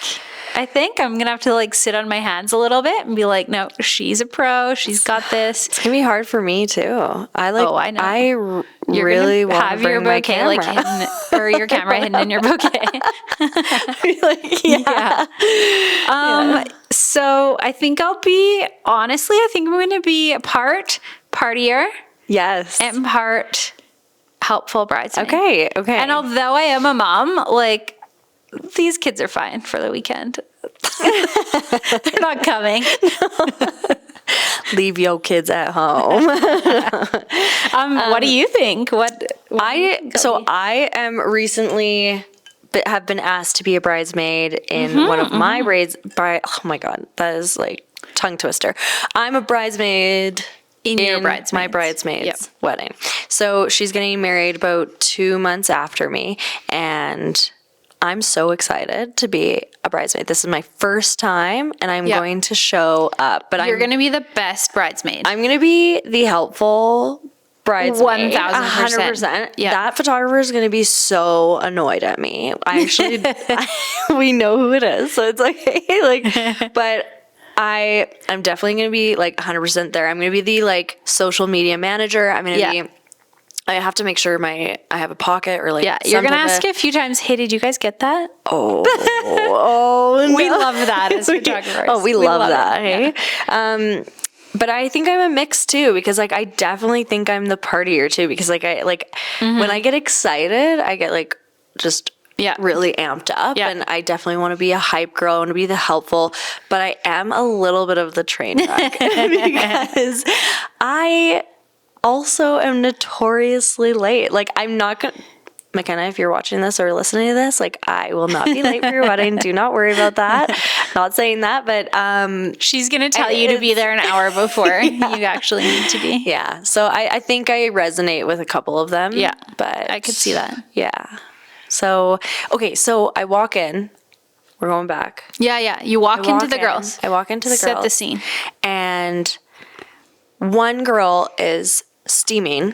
I think I'm going to have to like sit on my hands a little bit and be like, no, she's a pro. She's got this. It's gonna be hard for me too. I know. You're really gonna want have to bring your my bouquet camera. like hidden, or your camera hidden in your bouquet. So I think I think I'm going to be a part partier Yes. and part helpful bridesmaid. Okay. And although I am a mom, like, these kids are fine for the weekend. They're not coming. Leave your kids at home. What do you think? I am recently have been asked to be a bridesmaid in one of my oh my god, that is like tongue twister. I'm a bridesmaid in my bridesmaid's wedding. So she's getting married about 2 months after me, and I'm so excited to be a bridesmaid. This is my first time, and I'm going to show up. But You're going to be the best bridesmaid. I'm going to be the helpful bridesmaid. 1,000%. Yeah. That photographer is going to be so annoyed at me. We know who it is, so it's okay. But I'm definitely going to be like 100% there. I'm going to be the like social media manager. I'm going to be. I have to make sure I have a pocket or like. Yeah, you're gonna ask a few times. Hey, did you guys get that? Oh, we love that as photographers. We love that. It. Hey, but I think I'm a mix too, because like I definitely think I'm the partier too, because like when I get excited, I get like just. Really amped up, and I definitely want to be a hype girl. I want to be the helpful, but I am a little bit of the train wreck because I also am notoriously late. Like, I'm not gonna, McKenna, if you're watching this or listening to this, like, I will not be late for your wedding. Do not worry about that. Not saying that, but she's gonna tell you to be there an hour before you actually need to be. Yeah. So I think I resonate with a couple of them. Yeah, but I could see that. Yeah. So okay, so I walk in. We're going back. Yeah. You walk into the girls. I walk into the girls. Set the scene. And one girl is steaming.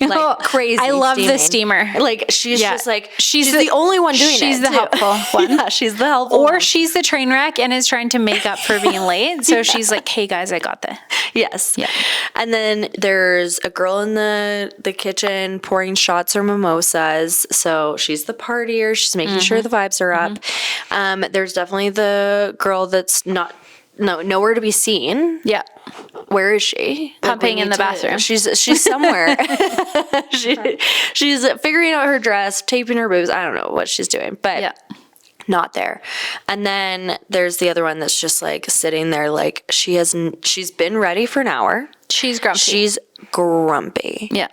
Like crazy. I love steaming. the steamer. Like she's just like she's the the only one doing it. She's the too. helpful one. Yeah, she's the helpful Or one. she's the train wreck and is trying to make up for being late. So she's like, "Hey guys, I got this." Yes. Yeah. And then there's a girl in the kitchen pouring shots or mimosas. So she's the partier. She's making sure the vibes are up. There's definitely the girl that's nowhere to be seen. Yeah. Where is she? Pumping in the bathroom. She's somewhere. She's figuring out her dress, taping her boobs. I don't know what she's doing, but not there. And then there's the other one that's just like sitting there, like she's been ready for an hour. She's grumpy. She's grumpy. Yeah.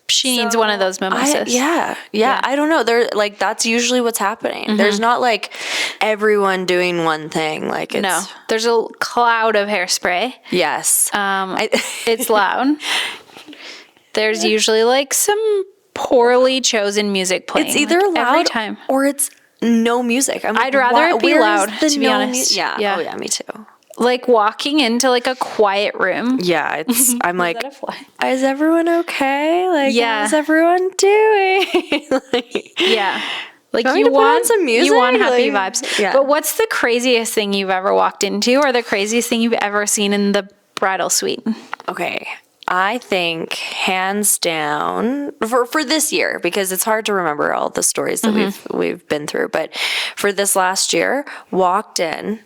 She needs one of those mimosas. Yeah. I don't know. There, like, that's usually what's happening. There's not like everyone doing one thing. Like, No. There's a cloud of hairspray. Yes. It's loud. There's usually like some poorly chosen music playing. It's either like, every loud time. or it's no music. I'd rather it be loud, to be honest. Yeah. Yeah. Oh yeah, me too. Like walking into like a quiet room. Yeah, it's. I'm like, that a fly? is everyone okay? Like, Yeah. how's everyone doing? Like, Yeah. Like want me you to put on want some music? You want happy Like, vibes. yeah. But what's the craziest thing you've ever walked into, or the craziest thing you've ever seen in the bridal suite? Okay. I think hands down for this year, because it's hard to remember all the stories that we've been through, but for this last year, walked in,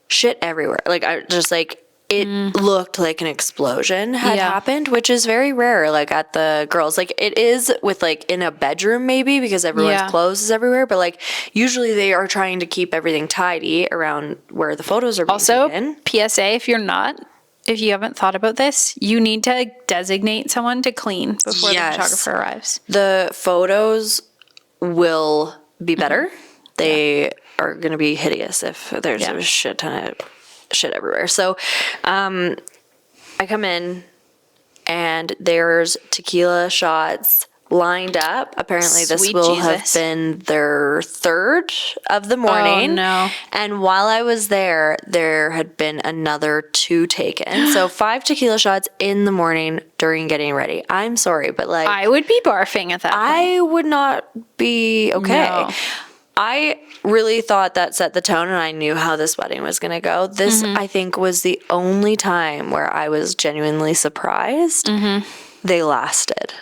shit everywhere. Like I just like it looked like an explosion had happened, which is very rare. Like at the girls, like it is with like in a bedroom maybe because everyone's clothes is everywhere, but like usually they are trying to keep everything tidy around where the photos are being Also, taken. PSA, if you haven't thought about this, you need to designate someone to clean before the photographer arrives. The photos will be better. They are going to be hideous if there's a shit ton of shit everywhere. So I come in and there's tequila shots lined up. Apparently this Sweet will Jesus. have been their third of the morning. Oh, no. And while I was there, there had been another 2 taken. So 5 tequila shots in the morning during getting ready. I'm sorry, but like I would be barfing at that point. I would not be okay. No. I really thought that set the tone and I knew how this wedding was going to go. This, I think, was the only time where I was genuinely surprised they lasted.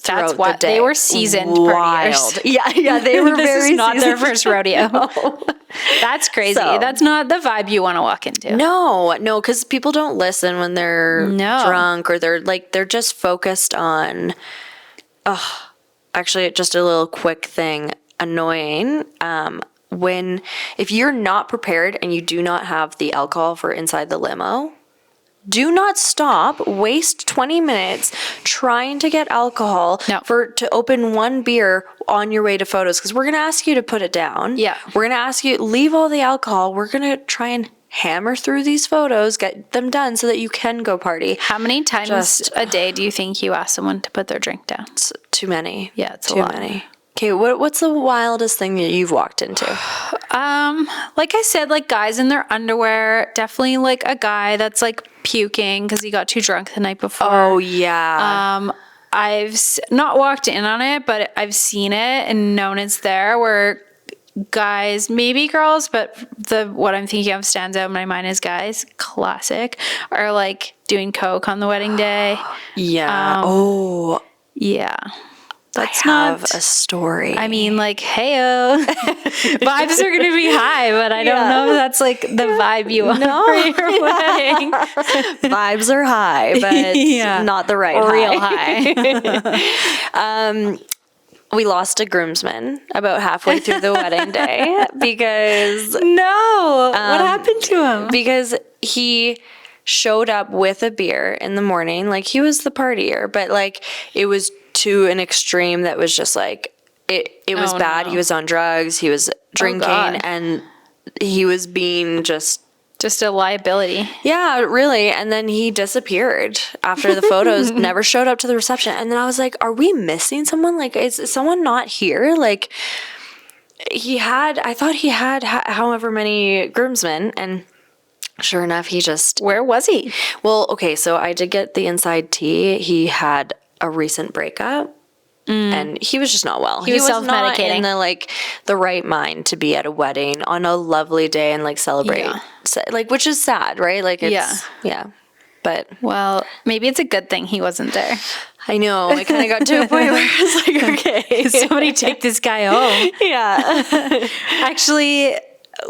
That's throughout why the day. they were seasoned Wild. partiers. Yeah, they were This very is not their seasoned. first rodeo. That's crazy. So- That's not the vibe you want to walk into. No, because people don't listen when they're No. drunk or they're just focused on. Actually, just a little quick thing, annoying. If you're not prepared and you do not have the alcohol for inside the limo, do not stop. Waste 20 minutes trying to get alcohol to open one beer on your way to photos because we're gonna ask you to put it down. Yeah, we're gonna ask you leave all the alcohol. We're gonna try and hammer through these photos, get them done so that you can go party. How many times a day do you think you ask someone to put their drink down? It's too many. Yeah, it's too a lot. many. Okay, what's the wildest thing that you've walked into? Like I said, like guys in their underwear. Definitely like a guy that's like puking because he got too drunk the night before. Oh yeah. I've not walked in on it, but I've seen it and known it's there where guys, maybe girls, but what I'm thinking of stands out in my mind as guys, classic, are like doing coke on the wedding day. Yeah. Yeah. That's I have not a story. I mean, like, heyo. Vibes are going to be high, but I don't know if that's like the vibe you want for your wedding. Vibes are high, but not the right Real high. We lost a groomsman about halfway through the wedding day because what happened to him? Because he showed up with a beer in the morning. Like he was the partier, but like it was to an extreme that was just like it was bad. No. He was on drugs, he was drinking, and he was being just a liability. Yeah, really. And then he disappeared after the photos, never showed up to the reception. And then I was like, are we missing someone? Like, is someone not here? Like, I thought he had however many groomsmen, and sure enough, he just... Where was he? Well, okay, so I did get the inside tea. He had a recent breakup. And he was just not well. He was self-medicating. Not in the right mind to be at a wedding on a lovely day and like celebrate, which is sad, right? Like it's But well, maybe it's a good thing he wasn't there. I know. I kind of got to a point where I was like, okay, somebody take this guy home. Yeah. Actually,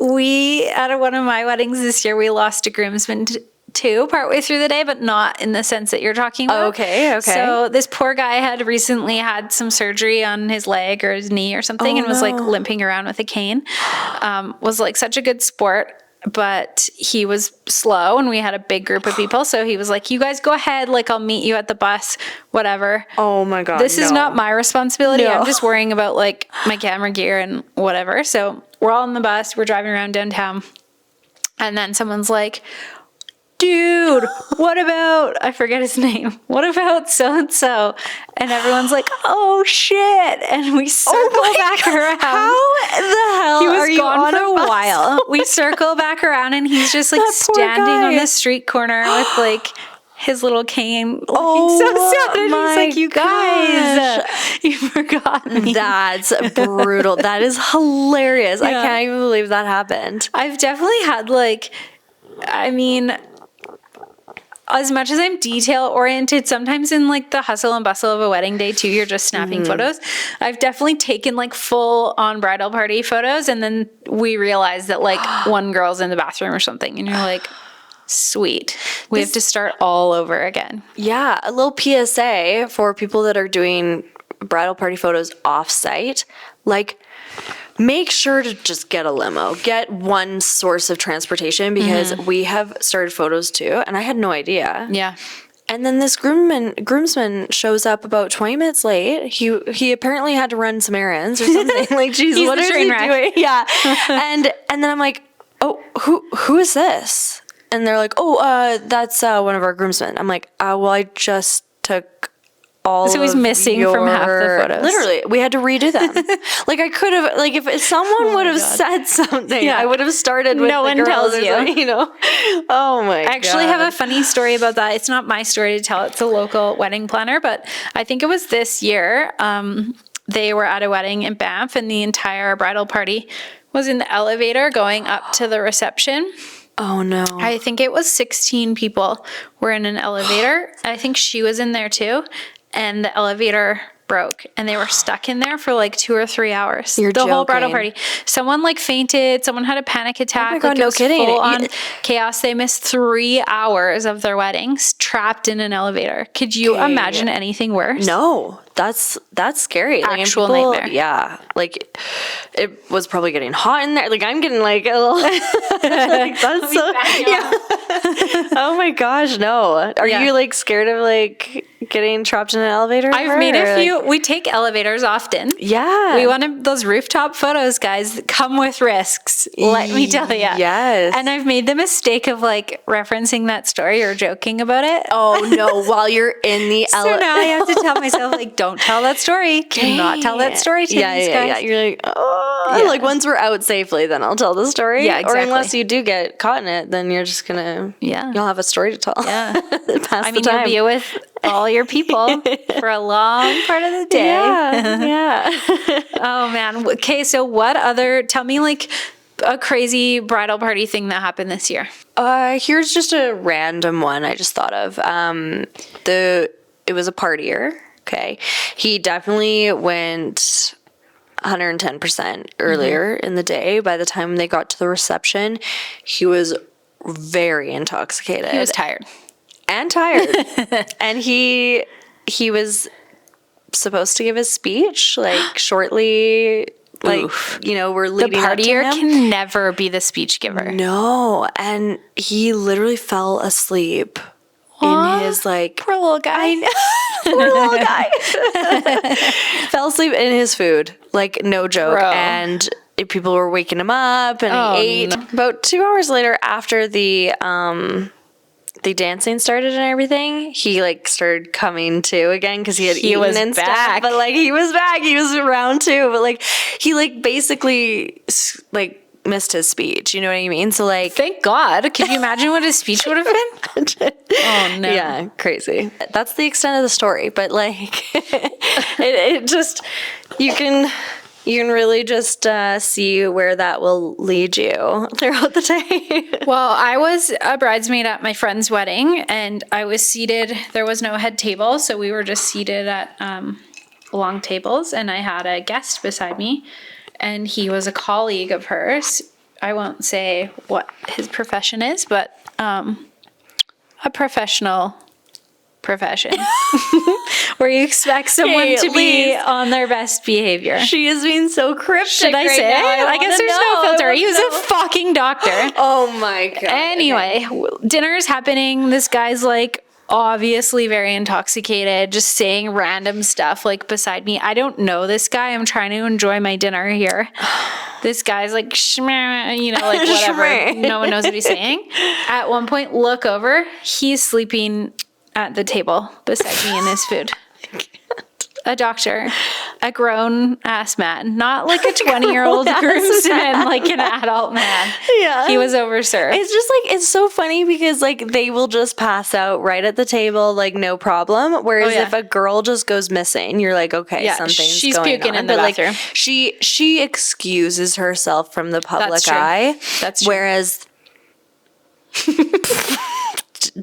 we at one of my weddings this year, we lost a groomsman too partway through the day, but not in the sense that you're talking about. Okay. So this poor guy had recently had some surgery on his leg or his knee or something, and was like limping around with a cane. Was like such a good sport, but he was slow, and we had a big group of people, so he was like, you guys go ahead, like I'll meet you at the bus, whatever. Oh my God. This is not my responsibility. No. I'm just worrying about like my camera gear and whatever. So we're all on the bus, we're driving around downtown, and then someone's like, dude, what about, I forget his name. What about so-and-so? And everyone's like, oh shit. And we circle back around. How the hell He was are you gone on for a bus? while. We circle back around and he's just like That poor standing on guy. the street corner with like his little cane looking Oh so sad. And my he's like, you guys, gosh. you forgot me. That's brutal. That is hilarious. I Yeah. can't even believe that happened. I've definitely had like, I mean, as much as I'm detail oriented, sometimes in like the hustle and bustle of a wedding day too, you're just snapping photos. I've definitely taken like full on bridal party photos, and then we realize that like one girl's in the bathroom or something, and you're like, sweet, we have to start all over again. Yeah, a little PSA for people that are doing bridal party photos off-site. Like, make sure to just get a limo. Get one source of transportation, because we have started photos too, and I had no idea. Yeah. And then this groomsman shows up about 20 minutes late. He apparently had to run some errands or something. Like, geez, He's what the is train he wreck. doing? Yeah. And then I'm like, oh, who is this? And they're like, oh, that's one of our groomsmen. I'm like, well, I just took all So he's of missing from half the photos. Literally, we had to redo them. Like, I could have, like, if someone would have said something, Yeah. I would have started with No the one girls tells or you. something, you know? Oh my God. I actually have a funny story about that. It's not my story to tell. It's a local wedding planner, but I think it was this year. They were at a wedding in Banff, and the entire bridal party was in the elevator going up to the reception. Oh no. I think it was 16 people were in an elevator. I think she was in there too. And the elevator broke, and they were stuck in there for like 2 or 3 hours. You're the whole bridal joking. party. Someone like fainted. Someone had a panic attack. Oh my God, like, no it was kidding. Full on chaos. They missed 3 hours of their weddings trapped in an elevator. Could you imagine anything worse? No, that's scary. Like, and Actual people- nightmare. Yeah, like it was probably getting hot in there. Like, I'm getting like a little. Like, that's so. Yeah. Oh my gosh, no. Are Yeah. you like scared of like getting trapped in an elevator? I've made a few. We take elevators often. Yeah. We want those rooftop photos, guys, that come with risks. Let me tell you. Yes. And I've made the mistake of like referencing that story or joking about it. Oh no! While you're in the So now I have to tell myself, like, don't tell that story. Do not tell that story to these guys. Yeah. You're like, oh, Yeah. like once we're out safely, then I'll tell the story. Yeah, Or exactly. unless you do get caught in it, then you're just gonna. Yeah. You'll have a story to tell. Yeah. Pass I mean, the you'll time. be with all your people for a long part of the day. Yeah. Oh, man. Okay, so what other, tell me like a crazy bridal party thing that happened this year. Here's just a random one I just thought of. It was a partier. Okay. He definitely went 110% earlier in the day. By the time they got to the reception, he was very intoxicated. He was tired. And tired. And he was supposed to give his speech like shortly, like, Oof. you know, we're The leading up to partier him. can never be the speech giver. No, and he literally fell asleep Aw, in his like Poor little guy. poor little guy. Fell asleep in his food, like no joke. Bro. And people were waking him up, and Oh, he ate. no. About 2 hours later, after the dancing started and everything, he like started coming to again because he had He eaten was and back. stuff. But like he was back, he was around too. But like he like basically like missed his speech. You know what I mean? So like, Thank God. Could you imagine what his speech would have been? Oh, no. yeah, crazy. That's the extent of the story. But like, it just you can really just see where that will lead you throughout the day. Well, I was a bridesmaid at my friend's wedding, and I was seated. There was no head table, so we were just seated at long tables, and I had a guest beside me, and he was a colleague of hers. I won't say what his profession is, but a professional profession where you expect someone Hey, to be Lise. on their best behavior. She is being so cryptic. Should I right say? now. I guess wanna there's know. no I filter. wanna He was know. a fucking doctor. Oh my god. Anyway, dinner's happening. This guy's like obviously very intoxicated, just saying random stuff like beside me. I don't know this guy. I'm trying to enjoy my dinner here. This guy's like, shmeh, you know, like whatever. No one knows what he's saying. At one point, look over. He's sleeping at the table beside me in his food. A doctor, a grown ass man, not like a 20-year-old groomsman, like an adult man. Yeah. He was overserved. It's just like, it's so funny because like they will just pass out right at the table, like no problem. Whereas if a girl just goes missing, you're like, okay, something's going puking on. in the bathroom. Like she excuses herself from the public eye. That's true. Whereas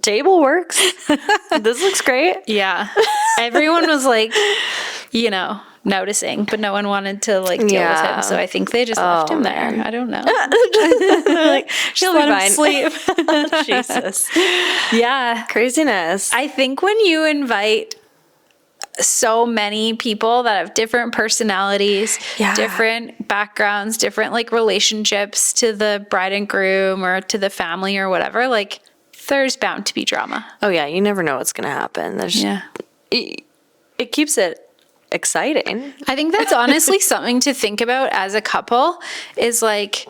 table works. This looks great. Yeah. Everyone was like, you know, noticing, but no one wanted to like deal with him. So I think they just left him there. I don't know. Like, she'll let be him fine. sleep. Jesus. Yeah. Craziness. I think when you invite so many people that have different personalities, different backgrounds, different like relationships to the bride and groom or to the family or whatever, like there's bound to be drama. Oh yeah, you never know what's gonna happen. There's it keeps it exciting. I think that's honestly something to think about as a couple is like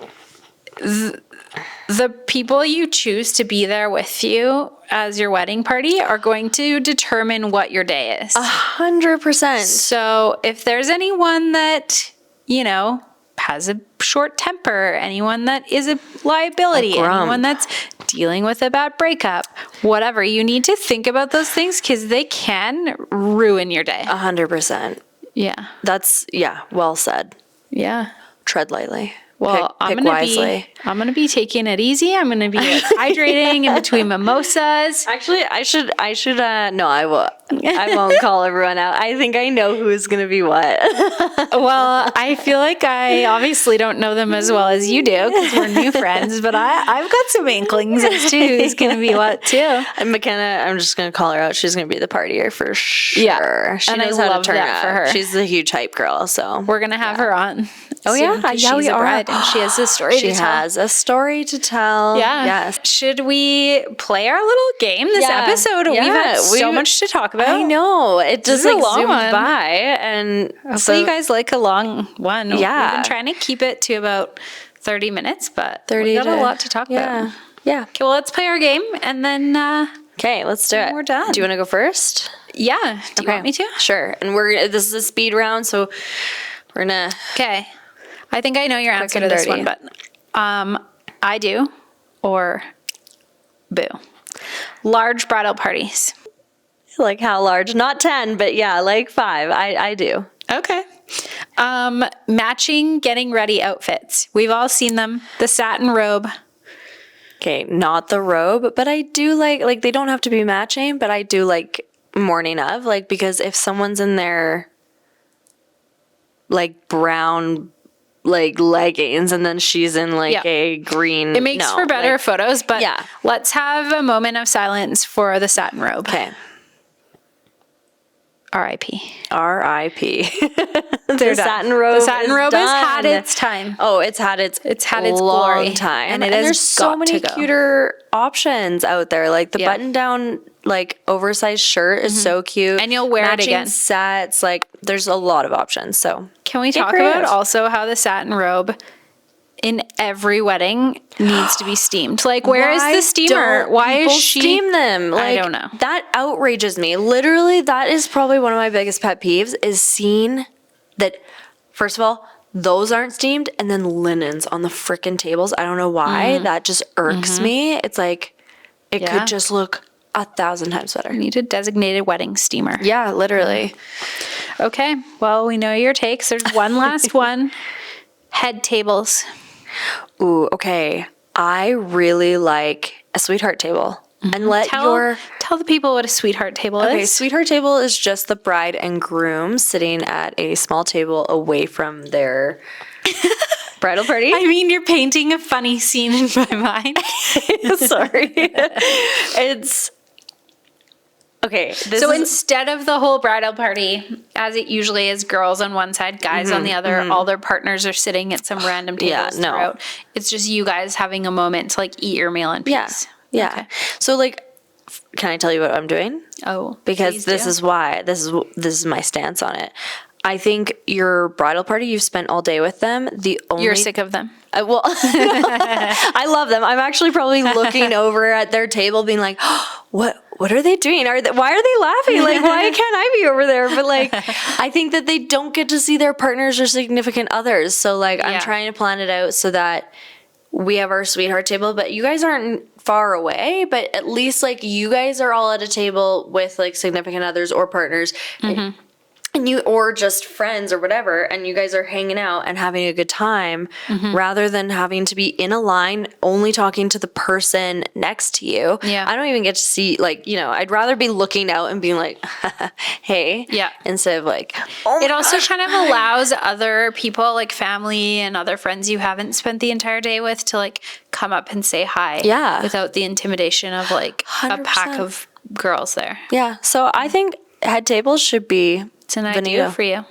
the people you choose to be there with you as your wedding party are going to determine what your day is. 100%. So if there's anyone that, you know, has a short temper, anyone that is a liability, anyone that's dealing with a bad breakup, whatever, you need to think about those things because they can ruin your day. 100%. Yeah. That's, well said. Yeah. Tread lightly. Well, pick wisely. I'm gonna be taking it easy. I'm gonna be hydrating in between mimosas. Actually, I should. No, I will. I won't call everyone out. I think I know who's gonna be what. Well, I feel like I obviously don't know them as well as you do because we're new friends. But I've got some inklings as to who's gonna be what too. And McKenna, I'm just gonna call her out. She's gonna be the partier for sure. Yeah, she and knows I how love to turn that up. for her. She's a huge hype girl. So we're gonna have her on. Oh soon, yeah, she's we a are. bride and she has a story to tell. She has a story to tell. Yeah. Yes. Should we play our little game this episode? We've had so much to talk about. I know. It just This is like a long zoomed one. by, and Hopefully you guys like a long one. Yeah. We've been trying to keep it to about 30 minutes, but 30 we got a lot to talk about. Yeah. Okay, well, let's play our game and then Okay, let's do it. we're done. Do you want to go first? Yeah. Do you want me to? Sure. And this is a speed round, so we're gonna. Okay. I think I know your answer to and this dirty. one, but I do or boo. Large bridal parties. Like how large? Not 10, but yeah, like 5. I do. Okay. Matching getting ready outfits. We've all seen them. The satin robe. Okay, not the robe, but I do like they don't have to be matching, but I do like morning of, like, because if someone's in their like brown like leggings and then she's in like a green, it makes for better photos, but let's have a moment of silence for the satin robe. Okay. R.I.P. R.I.P. The satin robe. The satin robe has done. had its time. Oh, it's had its long glory time, and there's so many cuter options out there. Like the button-down, like oversized shirt is so cute, and you'll wear it Matching again. Sets, like there's a lot of options. So can we talk about also how the satin robe in every wedding needs to be steamed? Like, where is the steamer? Why is she steam them? Like, I don't know. That outrages me. Literally, that is probably one of my biggest pet peeves is seeing that, first of all, those aren't steamed and then linens on the frickin' tables. I don't know why. That just irks me. It's like, it could just look 1,000 times better. You need a designated wedding steamer. Yeah, literally. Okay. Well, we know your takes. There's one last one. Head tables. Ooh, okay. I really like a sweetheart table. And tell the people what a sweetheart table is. Okay, sweetheart table is just the bride and groom sitting at a small table away from their bridal party. I mean, you're painting a funny scene in my mind. Sorry. It's okay. Instead of the whole bridal party, as it usually is, girls on one side, guys on the other, all their partners are sitting at some random tables throughout. It's just you guys having a moment to like eat your meal in peace. Yeah. Okay. So like can I tell you what I'm doing? Oh, Because please this do. is why. This is my stance on it. I think your bridal party, you've spent all day with them. You're sick of them. Well, I love them. I'm actually probably looking over at their table being like, oh, what are they doing? Why are they laughing? Like, why can't I be over there? But like, I think that they don't get to see their partners or significant others. So like, I'm trying to plan it out so that we have our sweetheart table, but you guys aren't far away, but at least like you guys are all at a table with like significant others or partners. And you, or just friends or whatever, and you guys are hanging out and having a good time rather than having to be in a line only talking to the person next to you. Yeah. I don't even get to see, like, I'd rather be looking out and being like, hey. Yeah. Instead of like, oh It also kind of allows other people, like family and other friends you haven't spent the entire day with, to like come up and say hi. Yeah. Without the intimidation of like a 100%. pack of girls there. Yeah. So I think head tables should be It's an idea for you.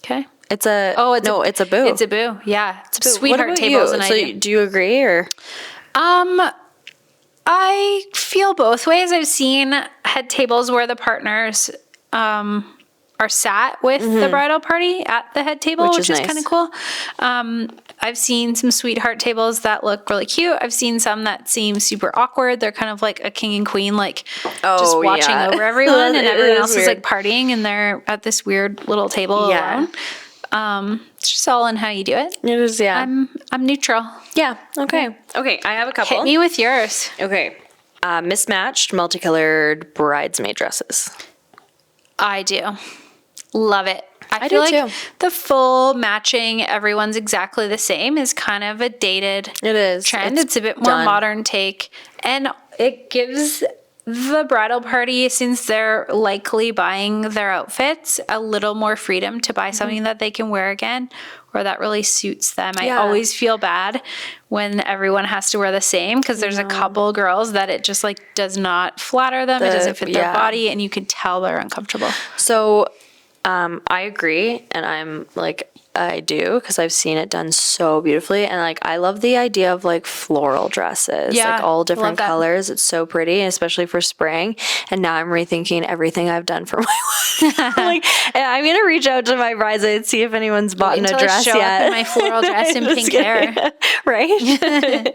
Okay. It's a boo. It's a boo. Yeah. It's a boo. Sweetheart what about tables you? an So idea. do you agree or? I feel both ways. I've seen head tables where the partners are sat with the bridal party at the head table, which is nice. kind of cool. I've seen some sweetheart tables that look really cute. I've seen some that seem super awkward. They're kind of like a king and queen, like just watching over everyone, and everyone else is like partying, and they're at this weird little table alone. It's just all in how you do it. It is, yeah. I'm neutral. Yeah. Okay. Okay. I have a couple. Hit me with yours. Okay. Mismatched, multicolored bridesmaid dresses. I do. Love it. I do feel like too. the full matching, everyone's exactly the same is kind of a dated It is. trend. It's a bit more done. modern take. And it gives the bridal party, since they're likely buying their outfits, a little more freedom to buy something that they can wear again or that really suits them. I always feel bad when everyone has to wear the same, because there's a couple girls that it just like does not flatter them. It doesn't fit their body, and you can tell they're uncomfortable. So I agree, and I'm like, I do, because I've seen it done so beautifully, and like I love the idea of like floral dresses, Yeah, like all love different that. colors. It's so pretty, especially for spring. And now I'm rethinking everything I've done for my wedding. Like, I'm gonna reach out to my bridesmaids and see if anyone's bought a Until dress I show yet. up in my floral dress and Just pink kidding. hair. Right?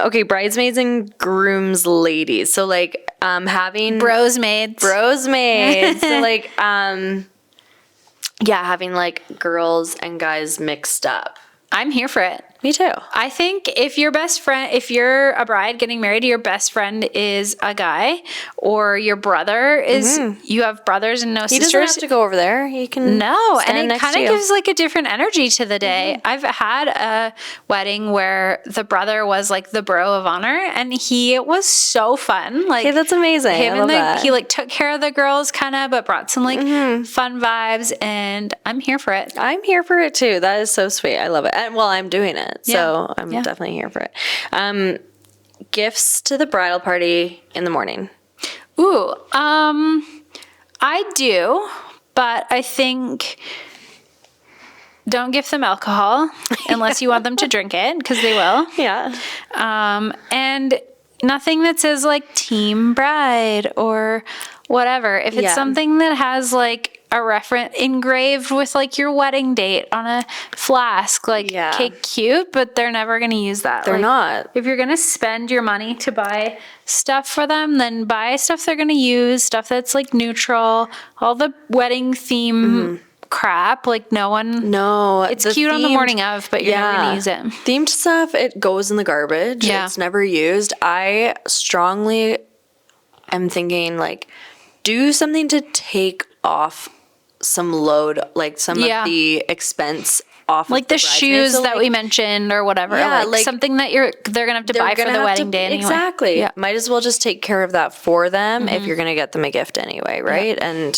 Okay, bridesmaids and grooms ladies. So like having Brosmaids. Brosmaids. So like yeah, having like girls and guys mixed up. I'm here for it. Me too. I think if you're a bride getting married, your best friend is a guy, or your brother is, you have brothers and no He sisters. doesn't have to go over there. He can stand And it next kind to of you. gives like a different energy to the day. I've had a wedding where the brother was like the bro of honor, and it was so fun. Like, Okay, that's amazing. him I love and that. he like took care of the girls kind of, but brought some like fun vibes, and I'm here for it. I'm here for it too. That is so sweet. I love it. And well, I'm doing it. So I'm Yeah. definitely here for it. Gifts to the bridal party in the morning. Ooh, I do, but I think don't gift them alcohol unless you want them to drink it, because they will. Yeah. And nothing that says like team bride or whatever. If it's something that has like a reference engraved with like your wedding date on a flask, like okay, cute, but they're never going to use that. They're Like, not. If you're going to spend your money to buy stuff for them, then buy stuff they're going to use, stuff that's like neutral, all the wedding theme crap. Like No. it's cute on the morning of, but you're never going to use it. Themed stuff, it goes in the garbage. Yeah. It's never used. I strongly am thinking like do something to take off some load, like some of the expense off Like of the bridesmaids. shoes So, that like, we mentioned or whatever. Yeah, like something that they're gonna have to buy for the wedding day anyway. Exactly. Yeah. Might as well just take care of that for them if you're gonna get them a gift anyway, right? And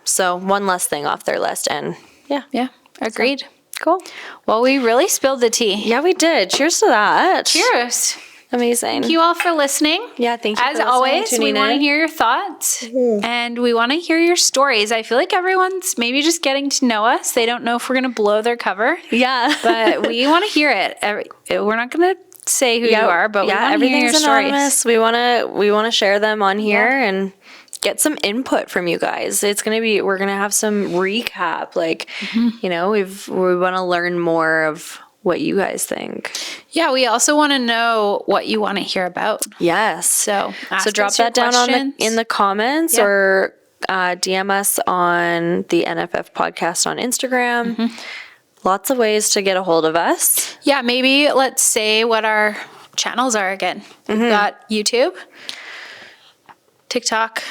so one less thing off their list, and Yeah. Agreed. cool. Well, we really spilled the tea. Yeah, we did. Cheers to that. Cheers. Amazing. Thank you all for listening. Yeah, thank you. As for listening, always, we tuning want to in. hear your thoughts and we want to hear your stories. I feel like everyone's maybe just getting to know us. They don't know if we're going to blow their cover, Yeah. but we want to hear it. We're not going to say who you are, but we want to hear your stories. Anonymous. We want to share them on here and get some input from you guys. We're going to have some recap. Like, you know, we want to learn more of what you guys think. Yeah, we also want to know what you want to hear about. Yes. So drop that down in the comments or DM us on the NFF podcast on Instagram. Lots of ways to get a hold of us. Yeah, maybe let's say what our channels are again. We've got YouTube, TikTok,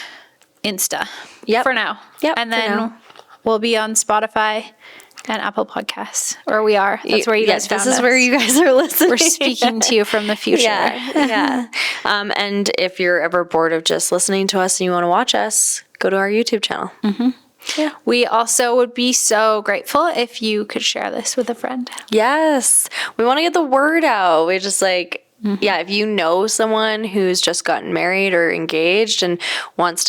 Insta. Yep. For now. Yep. And then we'll be on Spotify and Apple Podcasts. Or we are. That's where you guys found us. This is where you guys are listening. We're speaking to you from the future. Yeah. And if you're ever bored of just listening to us and you want to watch us, go to our YouTube channel. Yeah. We also would be so grateful if you could share this with a friend. Yes. We want to get the word out. We just if you know someone who's just gotten married or engaged and wants